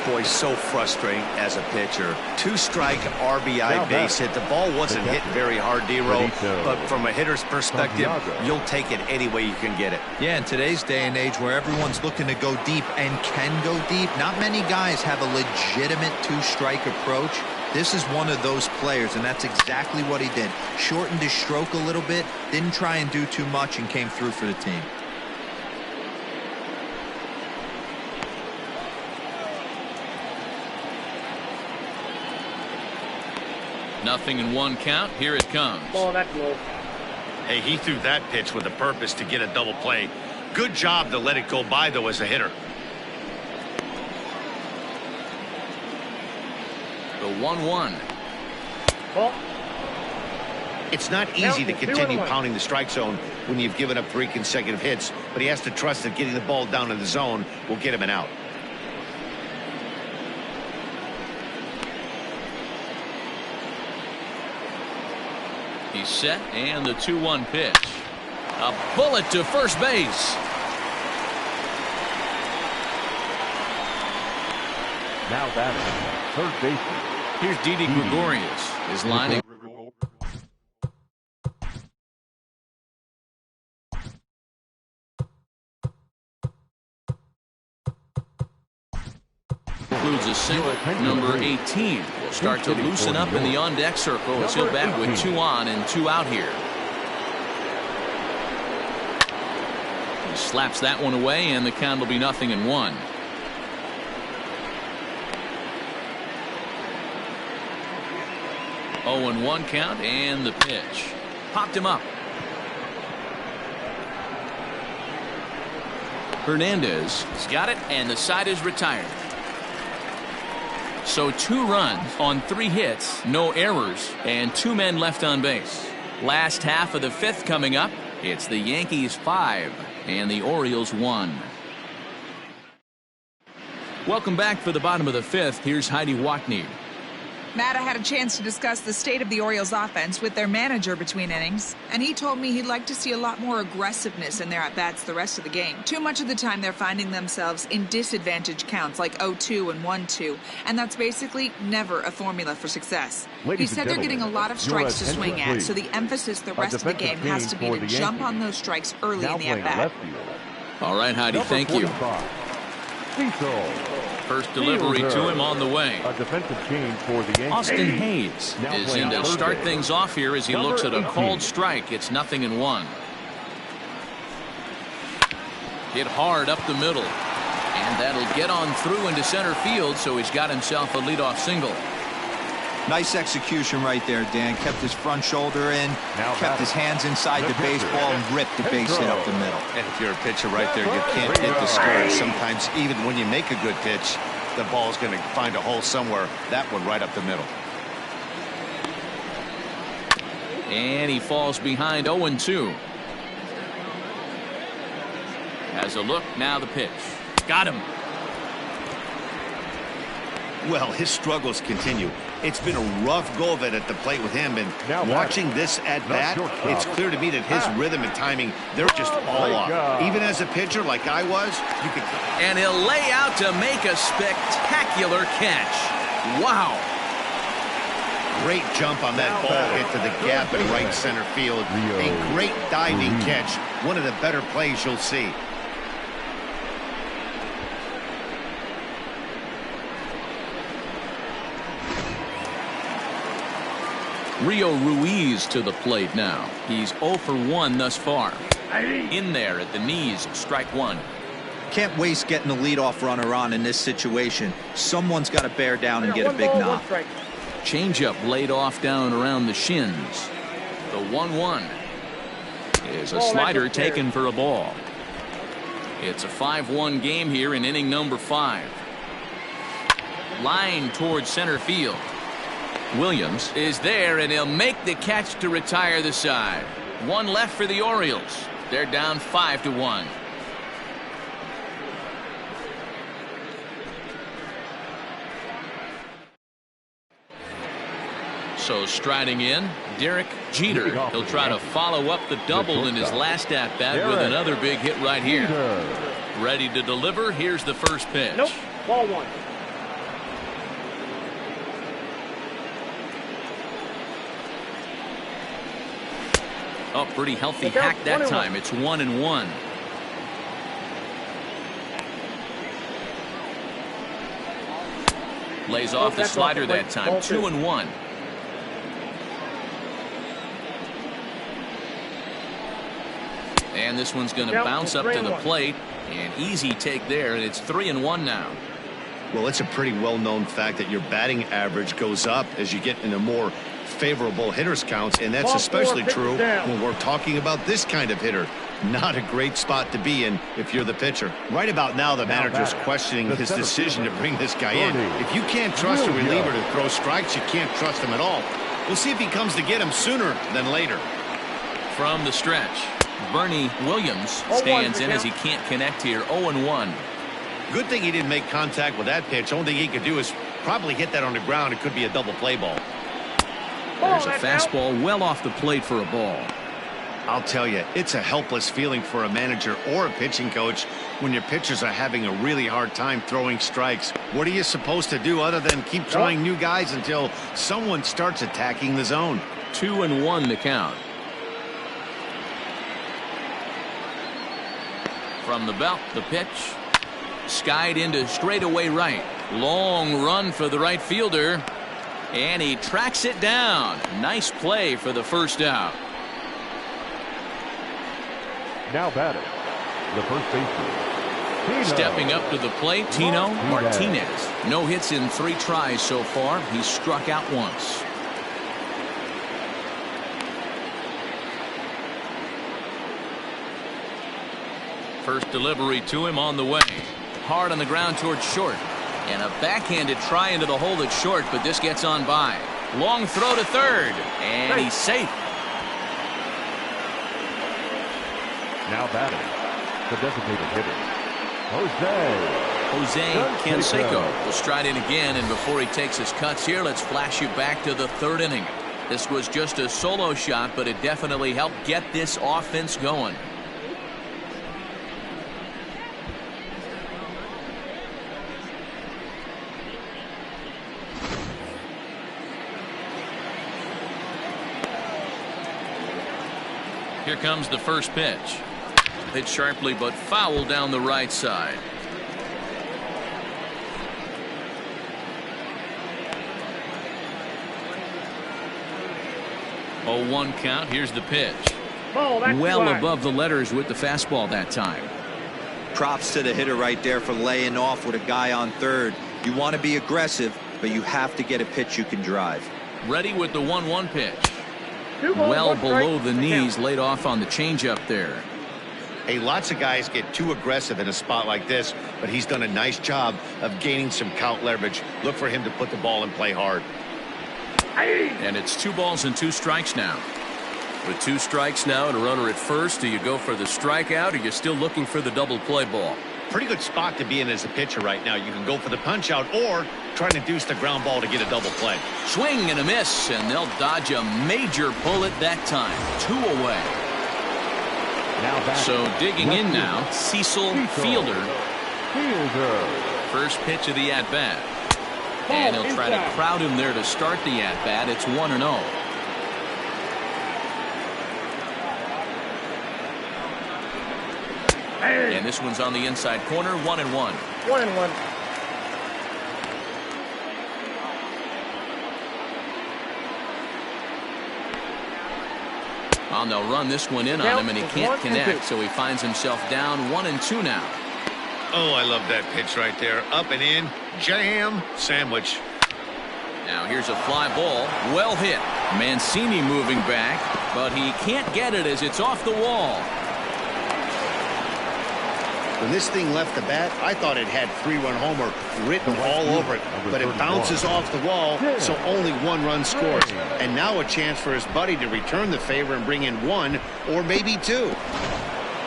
Boy, so frustrating as a pitcher. 2-strike RBI base hit. The ball wasn't hit very hard, D-Row, but from a hitter's perspective, you'll take it any way you can get it. Yeah, in today's day and age where everyone's looking to go deep and can go deep, not many guys have a legitimate 2-strike approach. This is one of those players, and that's exactly what he did. Shortened his stroke a little bit, didn't try and do too much, and came through for the team. Nothing in 1 count. Here it comes. Oh, that's low. Hey, he threw that pitch with a purpose to get a double play. Good job to let it go by, though, as a hitter. The 1-1. Ball. It's not easy to continue pounding the strike zone when you've given up 3 consecutive hits, but he has to trust that getting the ball down in the zone will get him an out. He's set, and the 2-1 pitch. A bullet to first base. Now batting, third baseman. Here's Didi Gregorius. His line. Includes a single. Number 18 will start to loosen up in the on-deck circle as he'll bat with 2 on and 2 out here. He slaps that one away, and the count will be 0-1. Oh, and 1 count, and the pitch. Popped him up. Hernandez has got it, and the side is retired. So 2 runs on 3 hits, no errors, and 2 men left on base. Last half of the 5th coming up. It's the Yankees 5 and the Orioles 1. Welcome back for the bottom of the 5th. Here's Heidi Watney. Matt, I had a chance to discuss the state of the Orioles offense with their manager between innings, and he told me he'd like to see a lot more aggressiveness in their at-bats the rest of the game. Too much of the time they're finding themselves in disadvantage counts like 0-2 and 1-2, and that's basically never a formula for success. He said they're getting a lot of strikes to swing at, so the emphasis the rest of the game has to be to jump on those strikes early in the at-bat. All right, Heidi, thank you. First delivery to him on the way. A defensive change for the Yankees. Austin Hayes is in to start things off here as he looks at a called strike. It's 0-1. Hit hard up the middle. And that'll get on through into center field, so he's got himself a leadoff single. Nice execution right there, Dan. Kept his front shoulder in, kept his hands inside the baseball, and ripped the base hit up the middle. And if you're a pitcher right there, you can't get discouraged. Sometimes even when you make a good pitch, the ball's going to find a hole somewhere. That one right up the middle. And he falls behind 0-2. Has a look, now the pitch. Got him. Well, his struggles continue. It's been a rough go of it at the plate with him, and watching this at bat, it's clear to me that his rhythm and timing, they're just all off. Even as a pitcher like I was, you could. And he'll lay out to make a spectacular catch. Wow. Great jump on that ball hit to the gap in right center field. A great diving catch. One of the better plays you'll see. Rio Ruiz to the plate now. He's 0 for 1 thus far. In there at the knees, strike 1. Can't waste getting the leadoff runner on in this situation. Someone's got to bear down and get a big knock. Changeup laid off down around the shins. The 1-1 is a slider taken for a ball. It's a 5-1 game here in inning number 5. Line towards center field. Williams is there, and he'll make the catch to retire the side. 1 left for the Orioles. They're down 5-1. So striding in, Derek Jeter. He'll try to follow up the double in his last at-bat with another big hit right here. Ready to deliver. Here's the first pitch. Nope. Ball 1. Oh, pretty healthy Look out, hack that 21. time. It's 1-1. Lays off the that's slider off the that plate. time. Ball 2. 2-1. And this one's going to Count bounce to up to the 3-1. plate. An easy take there, and it's 3-1 now. Well, it's a pretty well-known fact that your batting average goes up as you get into more favorable hitters counts, and that's Ball 4, especially pitch true down. when we're talking about this kind of hitter. Not a great spot to be in if you're the pitcher. Right about now, the manager's questioning the his center decision to fielder, bring this guy in. Bernie If you can't trust a Williams. reliever to throw strikes, you can't trust him at all. We'll see if he comes to get him sooner than later. From the stretch, Bernie Williams 0-1 stands to in as he count. can't connect here. 0-1. Good thing he didn't make contact with that pitch. Only thing he could do is probably hit that on the ground. It could be a double play ball. There's a that's out. fastball well off the plate for a ball. I'll tell you, it's a helpless feeling for a manager or a pitching coach when your pitchers are having a really hard time throwing strikes. What are you supposed to do other than keep trying new guys until someone starts attacking the zone? 2-1 to count. From the belt, the pitch. Skied into straightaway right. Long run for the right fielder. And he tracks it down. Nice play for the first out. Now batting, the first baseman, Tino. Stepping up to the plate, Tino Martinez. No hits in 3 tries so far. He's struck out once. First delivery to him on the way. Hard on the ground towards short. And a backhanded try into the hole that's short, but this gets on by. Long throw to third. And he's safe. Now batting, the designated hitter, Jose Canseco will stride in again, and before he takes his cuts here, let's flash you back to the 3rd inning. This was just a solo shot, but it definitely helped get this offense going. Here comes the first pitch. Hit sharply but foul down the right side. 0-1 count. Here's the pitch. Ball, that's Well fly. above the letters with the fastball that time. Props to the hitter right there for laying off with a guy on third. You want to be aggressive, but you have to get a pitch you can drive. Ready with the 1-1 pitch. 2 balls, Well 1 strike, below the to knees, count. laid off on the changeup there. Hey, lots of guys get too aggressive in a spot like this, but he's done a nice job of gaining some count leverage. Look for him to put the ball and play hard. And it's 2 balls and 2 strikes now. With 2 strikes now and a runner at first, do you go for the strikeout, or you're still looking for the double play ball? Pretty good spot to be in as a pitcher right now. You can go for the punch out or try to deuce the ground ball to get a double play. Swing and a miss, and they'll dodge a major bullet that time. 2 away. Now batting, So digging in left now, Cecil Fielder. fielder. First pitch of the at-bat. And he'll try to crowd him there to start the at-bat. It's 1-0. And this one's on the inside corner, 1-1. 1-1. And they'll run this one in on him, and he can't connect, so he finds himself down 1-2 now. Oh, I love that pitch right there. Up and in, jam, sandwich. Now here's a fly ball, well hit. Mancini moving back, but he can't get it as it's off the wall. When this thing left the bat, I thought it had 3-run homer written all over it, but it bounces off the wall, so only 1 run scores. And now a chance for his buddy to return the favor and bring in 1 or maybe 2.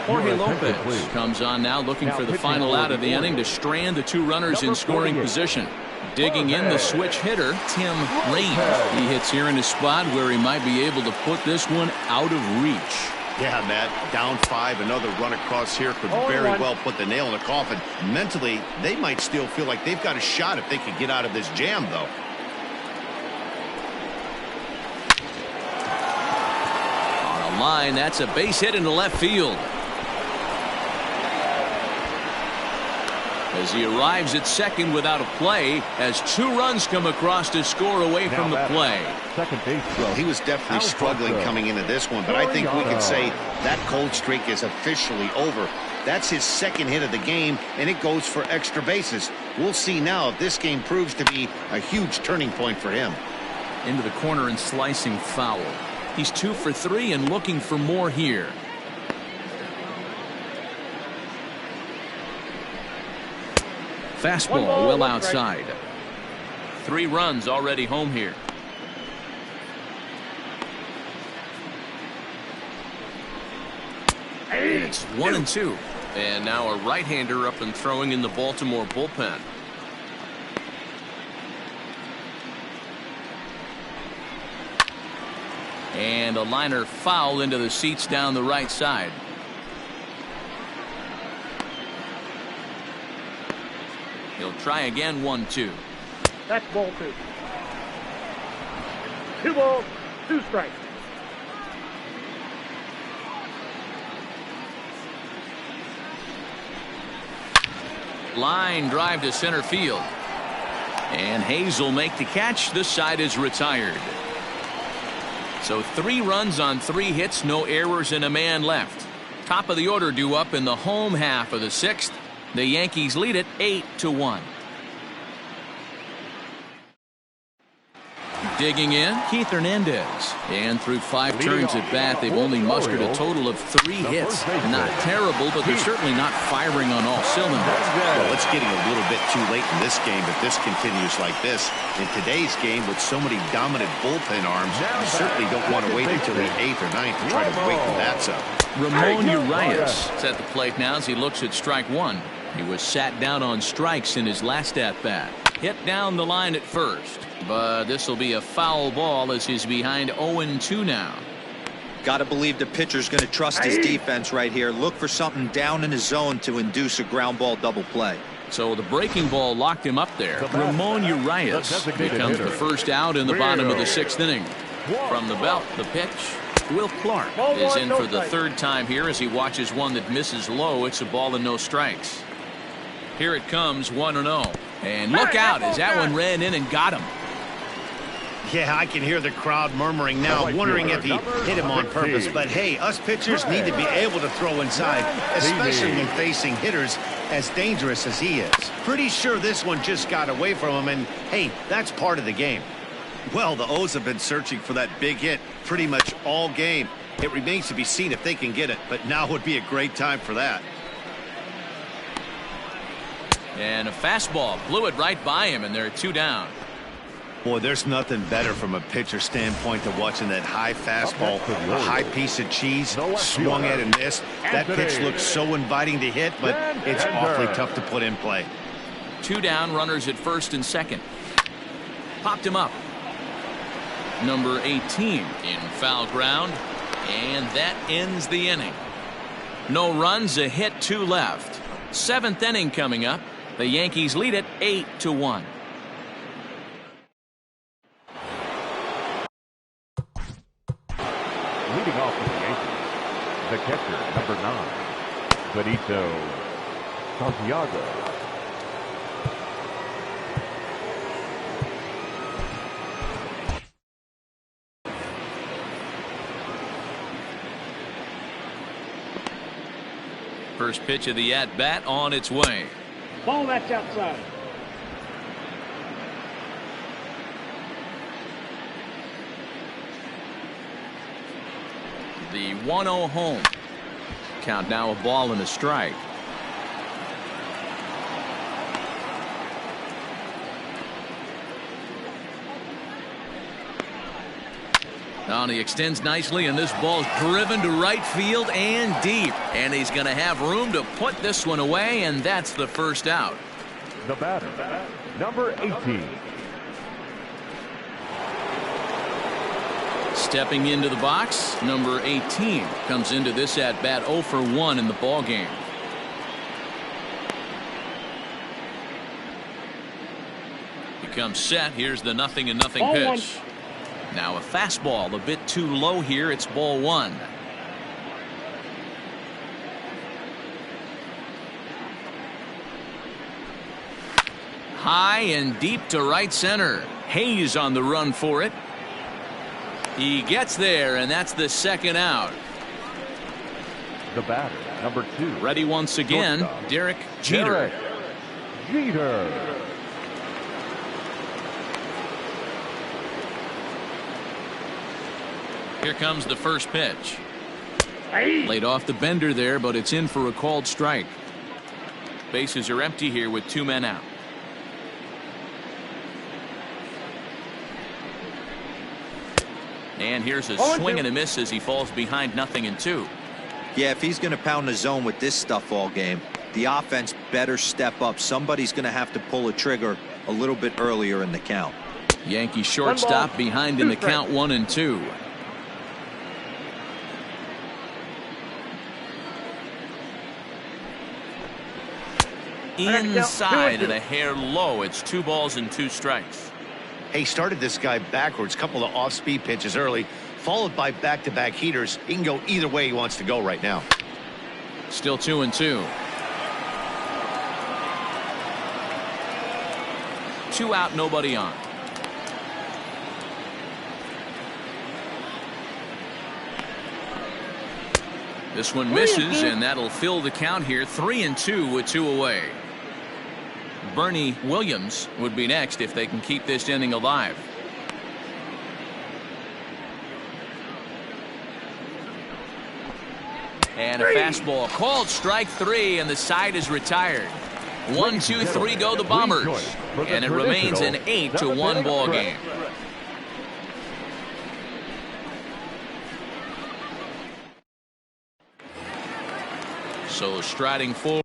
Jorge Your attention, Lopez please. comes on now, looking Now for the pitching final for out of the the inning to Orioles. strand the 2 runners in Number scoring 48. position. Digging in the switch hitter, Tim Raines. He hits here in a spot where he might be able to put this one out of reach. Yeah, Matt, down 5, another run across here could 0-1. very well put the nail in the coffin. Mentally, they might still feel like they've got a shot if they could get out of this jam, though. On a line. That's a base hit into left field. As he arrives at second without a play, as 2 runs come across to score away from the play. Second base. Well, he was definitely struggling coming into this one, but I think we can say that cold streak is officially over. That's his second hit of the game, and it goes for extra bases. We'll see now if this game proves to be a huge turning point for him. Into the corner and slicing foul. He's 2 for 3 and looking for more here. Fastball well outside. 3 runs already home here. It's 1-2. And now a right-hander up and throwing in the Baltimore bullpen. And a liner foul into the seats down the right side. He'll try again. 1-2. That's ball 2. 2 balls, 2 strikes. Line drive to center field. And Hayes will make the catch. This side is retired. So 3 runs on 3 hits, no errors, and a man left. Top of the order due up in the home half of the 6th. The Yankees lead it 8-1. Digging in, Keith Hernandez. And through 5 turns at bat, they've only mustered a total of 3 hits. Not terrible, but they're certainly not firing on all cylinders. Well, it's getting a little bit too late in this game if this continues like this. In today's game, with so many dominant bullpen arms, you certainly don't want to wait until the 8th or 9th to try to wake the bats up. Ramon Urias is at the plate now as he looks at strike 1. He was sat down on strikes in his last at-bat. Hit down the line at first, but this will be a foul ball as he's behind 0-2 now. Got to believe the pitcher's going to trust his defense right here. Look for something down in his zone to induce a ground ball double play. So the breaking ball locked him up there. Ramon Urias becomes the first out in the bottom of the 6th inning. From the belt, the pitch. Will Clark is in for the 3rd time here as he watches one that misses low. It's a ball and no strikes. Here it comes, 1-0. And look out as that one ran in and got him. Yeah, I can hear the crowd murmuring now, wondering if he hit him on purpose. But hey, us pitchers need to be able to throw inside, especially when facing hitters as dangerous as he is. Pretty sure this one just got away from him, and hey, that's part of the game. Well, the O's have been searching for that big hit pretty much all game. It remains to be seen if they can get it, but now would be a great time for that. And a fastball blew it right by him, and they're 2 down. Boy, there's nothing better from a pitcher standpoint than watching that high fastball, a high piece of cheese, swung at and missed. That pitch looks so inviting to hit, but it's awfully tough to put in play. 2 down, runners at first and second. Popped him up. Number 18 in foul ground, and that ends the inning. No runs, a hit, 2 left. 7th inning coming up. The Yankees lead it 8-1. Leading off for the Yankees, the catcher, number 9, Benito Santiago. First pitch of the at-bat on its way. Ball, that's outside. The 1-0 home. Count now a ball and a strike. Now he extends nicely, and this ball's driven to right field and deep. And he's going to have room to put this one away, and that's the first out. The batter, number 18. Stepping into the box, number 18 comes into this at-bat 0 for 1 in the ball game. He comes set. Here's the 0-0 pitch. Now a fastball a bit too low here. It's ball 1. high and deep to right center. Hayes on the run for it. He gets there, and that's the second out. The batter, number 2. Ready once again, Shortstop, Derek Jeter. Jeter. Here comes the first pitch. Laid off the bender there, but it's in for a called strike. Bases are empty here with 2 men out. And here's a swing and a miss as he falls behind 0-2. Yeah, if he's going to pound the zone with this stuff all game, the offense better step up. Somebody's going to have to pull a trigger a little bit earlier in the count. Yankee shortstop behind in the count 1-2. Inside and a hair low. It's 2 balls and 2 strikes. He started this guy backwards, couple of off-speed pitches early, followed by back-to-back heaters. He can go either way he wants to go right now. Still 2-2. 2 out, nobody on. This one misses, and that'll fill the count here. 3-2 with 2 away. Bernie Williams would be next if they can keep this inning alive. And a fastball called strike 3, and the side is retired. 1-2-3 go the Bombers, and it remains an 8-1 ball game. So striding forward.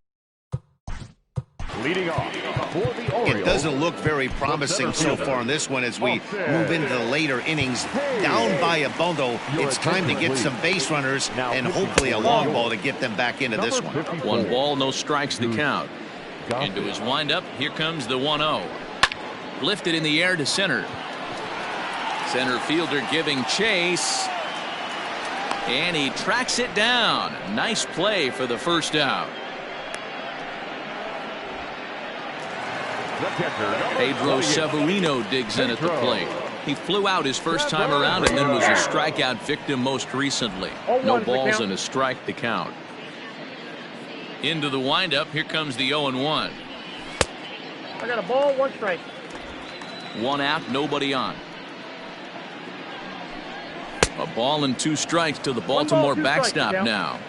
Leading off for the Orioles. It doesn't look very promising so far in this one as we move into the later innings. Down by a bundle, it's time to get some base runners and hopefully a long ball to get them back into this one. 1 ball, no strikes the count. Into his windup, here comes the 1-0. Lifted in the air to center. Center fielder giving chase. And he tracks it down. Nice play for the first out. Pedro Severino digs in at the plate. He flew out his first time around and then was a strikeout victim most recently. No balls and a strike to count. Into the windup, here comes the 0-1. I got a ball, 1 strike. 1 out, nobody on. A ball and 2 strikes to the Baltimore backstop now.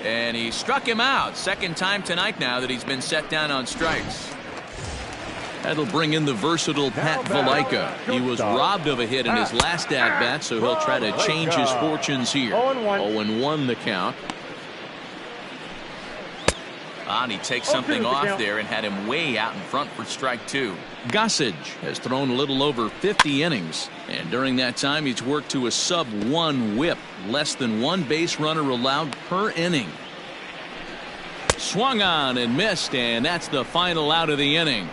And he struck him out. Second time tonight now that he's been set down on strikes. That'll bring in the versatile Pat Valaika. He was robbed of a hit in his last at-bat, so he'll try to change his fortunes here. 0-1 the count. And he takes something off there and had him way out in front for strike 2. Gossage has thrown a little over 50 innings, and during that time he's worked to a sub-1 whip, less than 1 base runner allowed per inning. Swung on and missed, and that's the final out of the inning.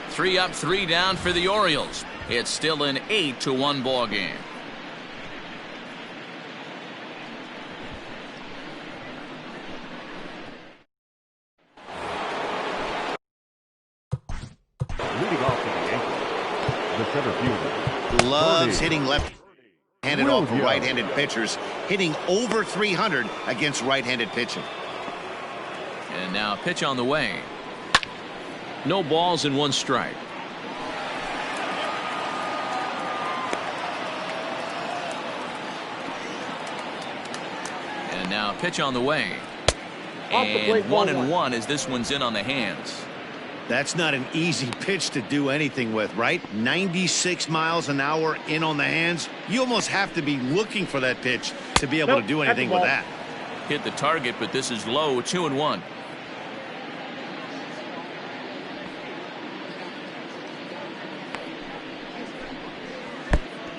3 up, 3 down for the Orioles. It's still an 8-1 ball game. Leading off for the Yankees, the center fielder. Loves hitting left-handed off of right-handed pitchers, hitting over 300 against right-handed pitching. And now pitch on the way. No balls and 1 strike. And now pitch on the way. And 1-1 as this one's in on the hands. That's not an easy pitch to do anything with, right? 96 miles an hour in on the hands. You almost have to be looking for that pitch to be able to do anything with that. Hit the target, but this is low. 2-1.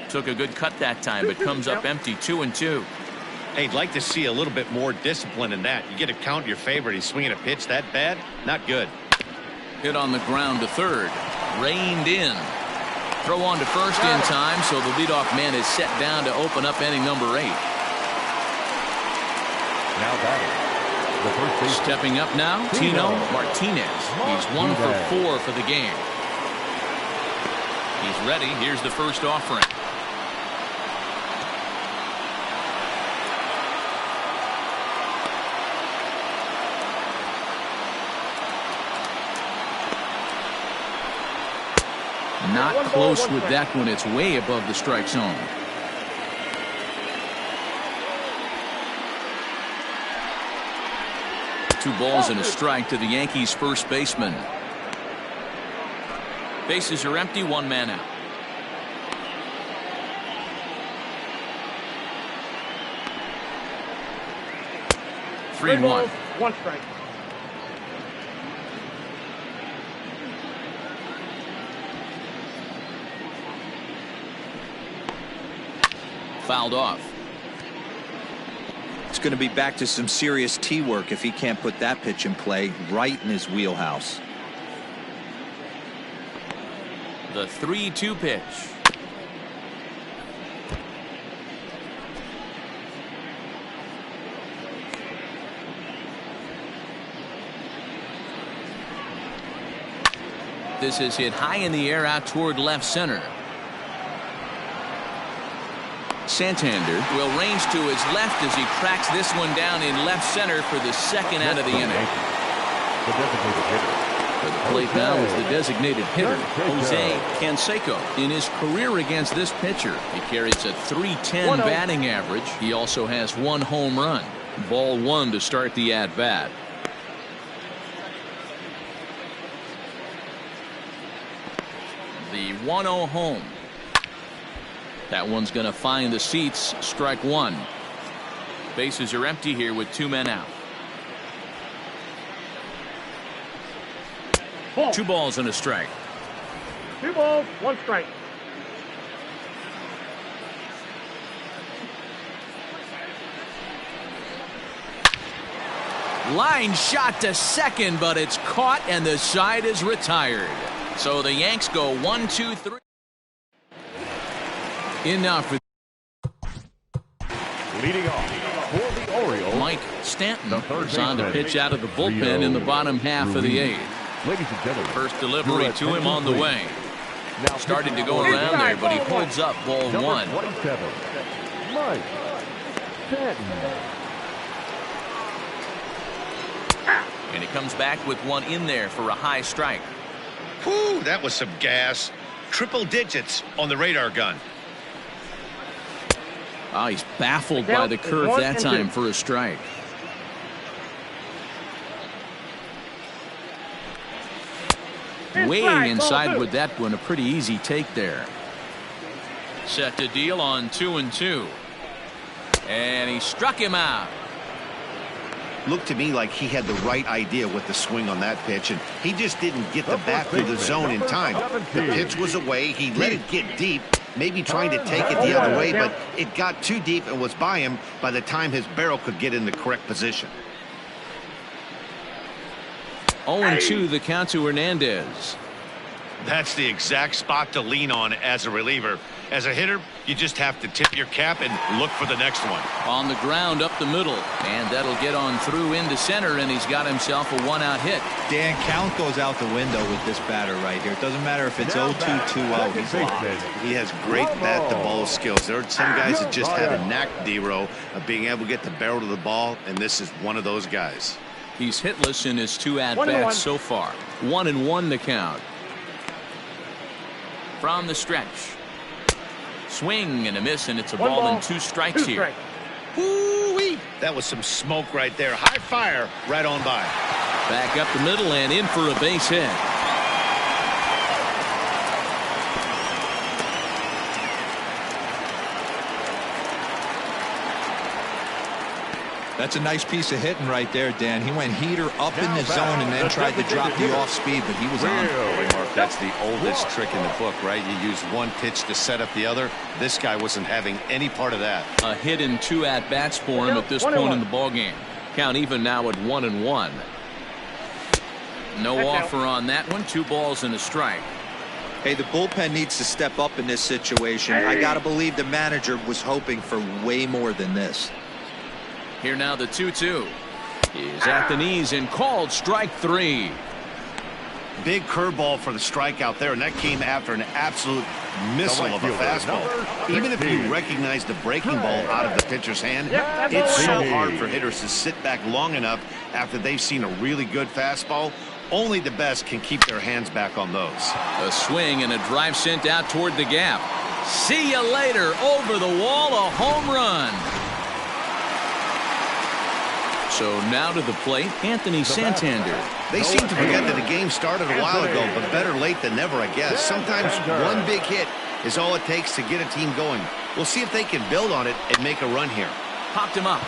Took a good cut that time, but comes up empty. 2-2. Hey, I'd like to see a little bit more discipline in that. You get a count in your favor. He's swinging a pitch that bad. Not good. Hit on the ground to third. Reined in. Throw on to first in time, so the leadoff man is set down to open up inning number 8. Now now batting. The first base. Stepping up now, Tino Martinez. He's 1 for 4 for the game. He's ready. Here's the first offering. Not close with that one. It's way above the strike zone. Two balls and a strike to the Yankees first baseman. Bases are empty, one man out. Three one. One strike. Fouled off. It's going to be back to some serious tee work if he can't put that pitch in play right in his wheelhouse. The 3-2 pitch. This is hit high in the air out toward left center. Santander will range to his left as he tracks this one down in left center for the second out of the inning. The designated hitter. For the plate now is the designated hitter, Jose Canseco. In his career against this pitcher, he carries a .310 batting average. He also has 1 home run. Ball 1 to start the at-bat. The 1-0 home. That one's going to find the seats. Strike 1. Bases are empty here with 2 men out. 2 balls and a strike. 2 balls, 1 strike. Line shot to second, but it's caught and the side is retired. So the Yanks go 1-2-3. In now for Leading off for the Orioles, Mike Stanton. the third Is on to baseman, pitch out of the bullpen in the bottom half of the 8th. Ladies and gentlemen, First delivery to him on the way. now Starting to go around there, but he holds up ball number 1. 27, Mike Stanton. And he comes back with one in there for a high strike. Whew, that was some gas. Triple digits on the radar gun. Oh, he's baffled by the curve that time for a strike. Way inside with that one. A pretty easy take there. Set to deal on 2-2. And he struck him out. Looked to me like he had the right idea with the swing on that pitch, and he just didn't get the bat through the zone in time. The pitch was away. He let it get deep, maybe trying to take it the other way, but it got too deep and was by him by the time his barrel could get in the correct position. 0-2 the count to Hernandez. That's the exact spot to lean on as a reliever. As a hitter, you just have to tip your cap and look for the next one. On the ground up the middle, and that'll get on through into center, and he's got himself a 1-out hit. Dan, count goes out the window with this batter right here. It doesn't matter if it's 0-2, 2-0. He's locked. He has great bat-to-ball skills. There are some guys that just have a knack, D-Row, of being able to get the barrel to the ball, and this is one of those guys. He's hitless in his 2 at-bats so far. 1-1 the count. From the stretch. Swing and a miss, and it's a ball and 2 strikes here. Woo-wee. That was some smoke right there. High fire right on by. Back up the middle and in for a base hit. That's a nice piece of hitting right there, Dan. He went heater up in the zone and then tried to drop the off speed, but he was on. Mark, that's the oldest trick in the book, right? You use one pitch to set up the other. This guy wasn't having any part of that. A hit in 2 at-bats for him at this point in the ballgame. Count even now at 1-1. No offer on that one. 2 balls and a strike. Hey, the bullpen needs to step up in this situation. I got to believe the manager was hoping for way more than this. Here now the 2-2. Is at the knees and called strike 3. Big curveball for the strikeout there, and that came after an absolute missile of a fastball. Even if you recognize the breaking ball out of the pitcher's hand, it's so hard for hitters to sit back long enough after they've seen a really good fastball. Only the best can keep their hands back on those. A swing and a drive sent out toward the gap. See you later. Over the wall, a home run. So now to the plate, Anthony Santander. They seem to forget that the game started a while ago, but better late than never, I guess. Sometimes one big hit is all it takes to get a team going. We'll see if they can build on it and make a run here. Popped him up.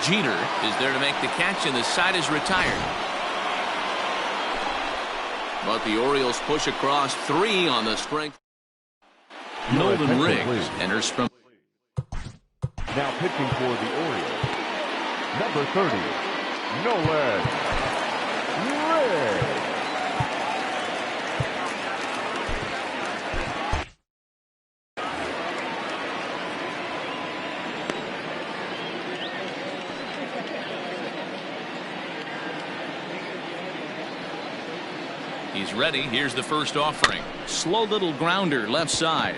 Jeter is there to make the catch, and the side is retired. But the Orioles push across 3 on the strength. Nolan Riggs enters from. Now pitching for the Orioles, number 30, Nolan Riggs. He's ready. Here's the first offering. Slow little grounder left side.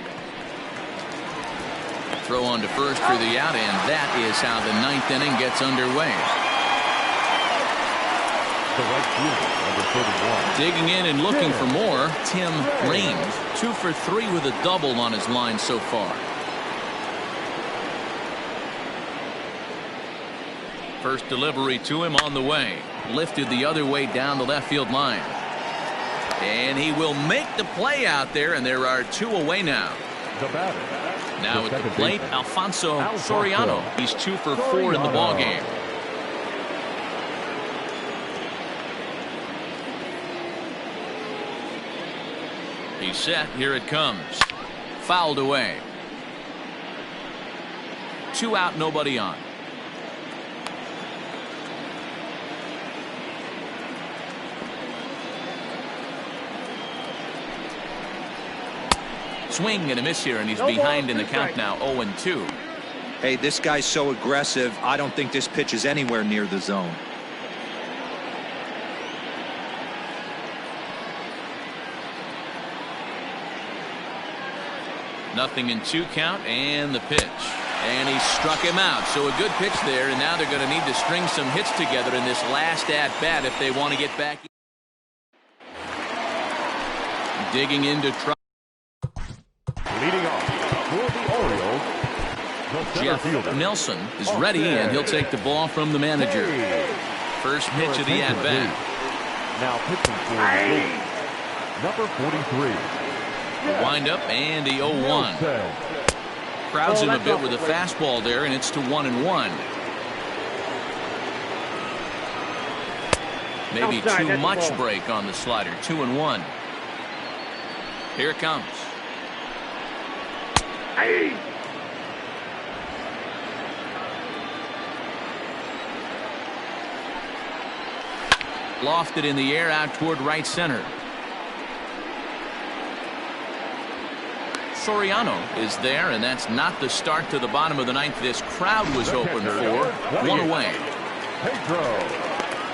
Throw on to first for the out, and that is how the 9th inning gets underway. The right fielder, number 31. Digging in and looking for more, Tim Raines. 2 for 3 with a double on his line so far. First delivery to him on the way. Lifted the other way down the left field line. And he will make the play out there, and there are 2 away now. The batter. Now at the plate, Alfonso Soriano. He's 2 for 4 in the ballgame. He's set. Here it comes. Fouled away. 2 out, nobody on. Swing and a miss here, and he's behind in the count now, 0-2. Hey, this guy's so aggressive. I don't think this pitch is anywhere near the zone. Nothing in 2 count, and the pitch. And he struck him out. So a good pitch there, and now they're going to need to string some hits together in this last at-bat if they want to get back. Digging into trouble. Leading off for the Orioles, the Jeff Nelson is ready, and he'll take the ball from the manager. First pitch of the at-bat. Now pitching for the number 43. A wind-up and a 0-1. Crowds him a bit with a fastball there, and it's to 1-1. Maybe too much break on the slider. 2-1. Here it comes. Lofted in the air out toward right center. Soriano is there, and that's not the start to the bottom of the 9th this crowd was hoping for. 1 away.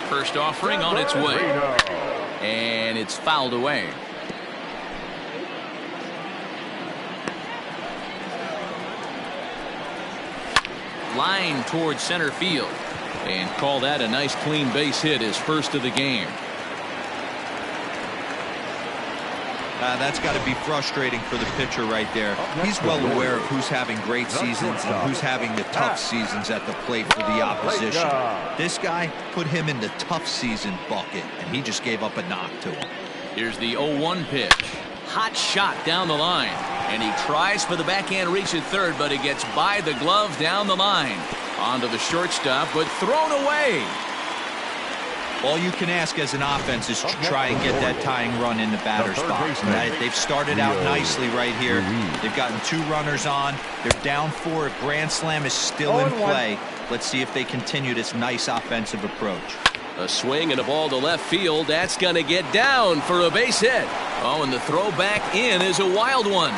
First offering on its way. And it's fouled away. Line towards center field, and call that a nice clean base hit, his first of the game. That's got to be frustrating for the pitcher right there. He's well aware of who's having great seasons and who's having the tough seasons at the plate for the opposition. This guy put him in the tough season bucket, and he just gave up a knock to him. Here's the 0-1 pitch. Hot shot down the line, and he tries for the backhand reach at third, but he gets by the glove down the line. Onto the shortstop, but thrown away. All you can ask as an offense is to try and get that tying run in the batter's box. They've started out nicely right here. They've gotten 2 runners on. They're down 4. A grand slam is still in play. Let's see if they continue this nice offensive approach. A swing and a ball to left field. That's going to get down for a base hit. Oh, and the throw back in is a wild one.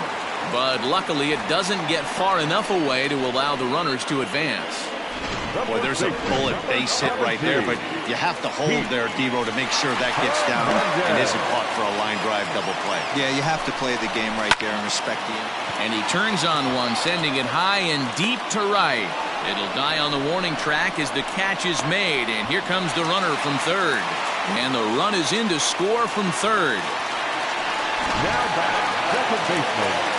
But luckily, it doesn't get far enough away to allow the runners to advance. Boy, there's a bullet base hit right there, but you have to hold there, D-Row, to make sure that gets down and isn't caught for a line drive double play. Yeah, you have to play the game right there and respect the end. And he turns on one, sending it high and deep to right. It'll die on the warning track as the catch is made, and here comes the runner from third. And the run is in to score from third. Now back, second baseman.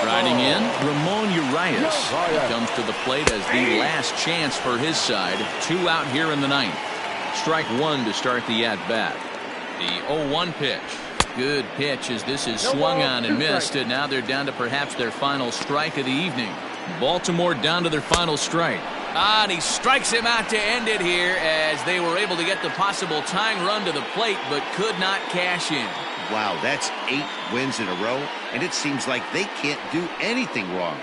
Striding in, Ramon Urias. He comes to the plate as the last chance for his side. 2 out here in the ninth. Strike 1 to start the at-bat. The 0-1 pitch. Good pitch as this is swung on and missed, and now they're down to perhaps their final strike of the evening. Baltimore down to their final strike. And he strikes him out to end it here as they were able to get the possible tying run to the plate but could not cash in. Wow, that's 8 wins in a row, and it seems like they can't do anything wrong.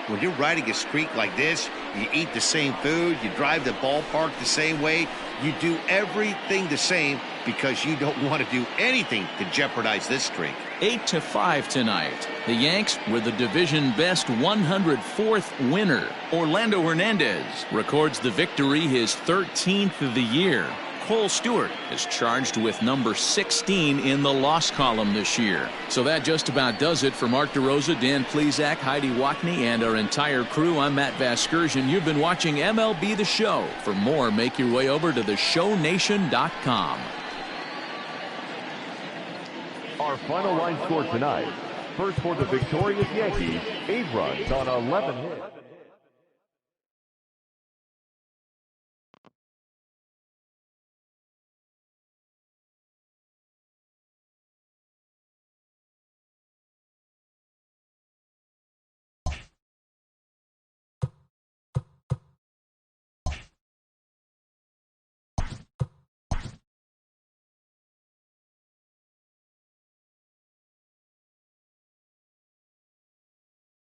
When you're riding a streak like this, you eat the same food, you drive the ballpark the same way, you do everything the same because you don't want to do anything to jeopardize this streak. 8-5 tonight. The Yanks were the division best 104th winner. Orlando Hernandez records the victory, his 13th of the year. Cole Stewart is charged with number 16 in the loss column this year. So that just about does it for Mark DeRosa, Dan Plesac, Heidi Wackney, and our entire crew. I'm Matt Vasgersian. You've been watching MLB The Show. For more, make your way over to theshownation.com. Our final line score tonight. First for the victorious Yankees, 8 runs on 11 hits.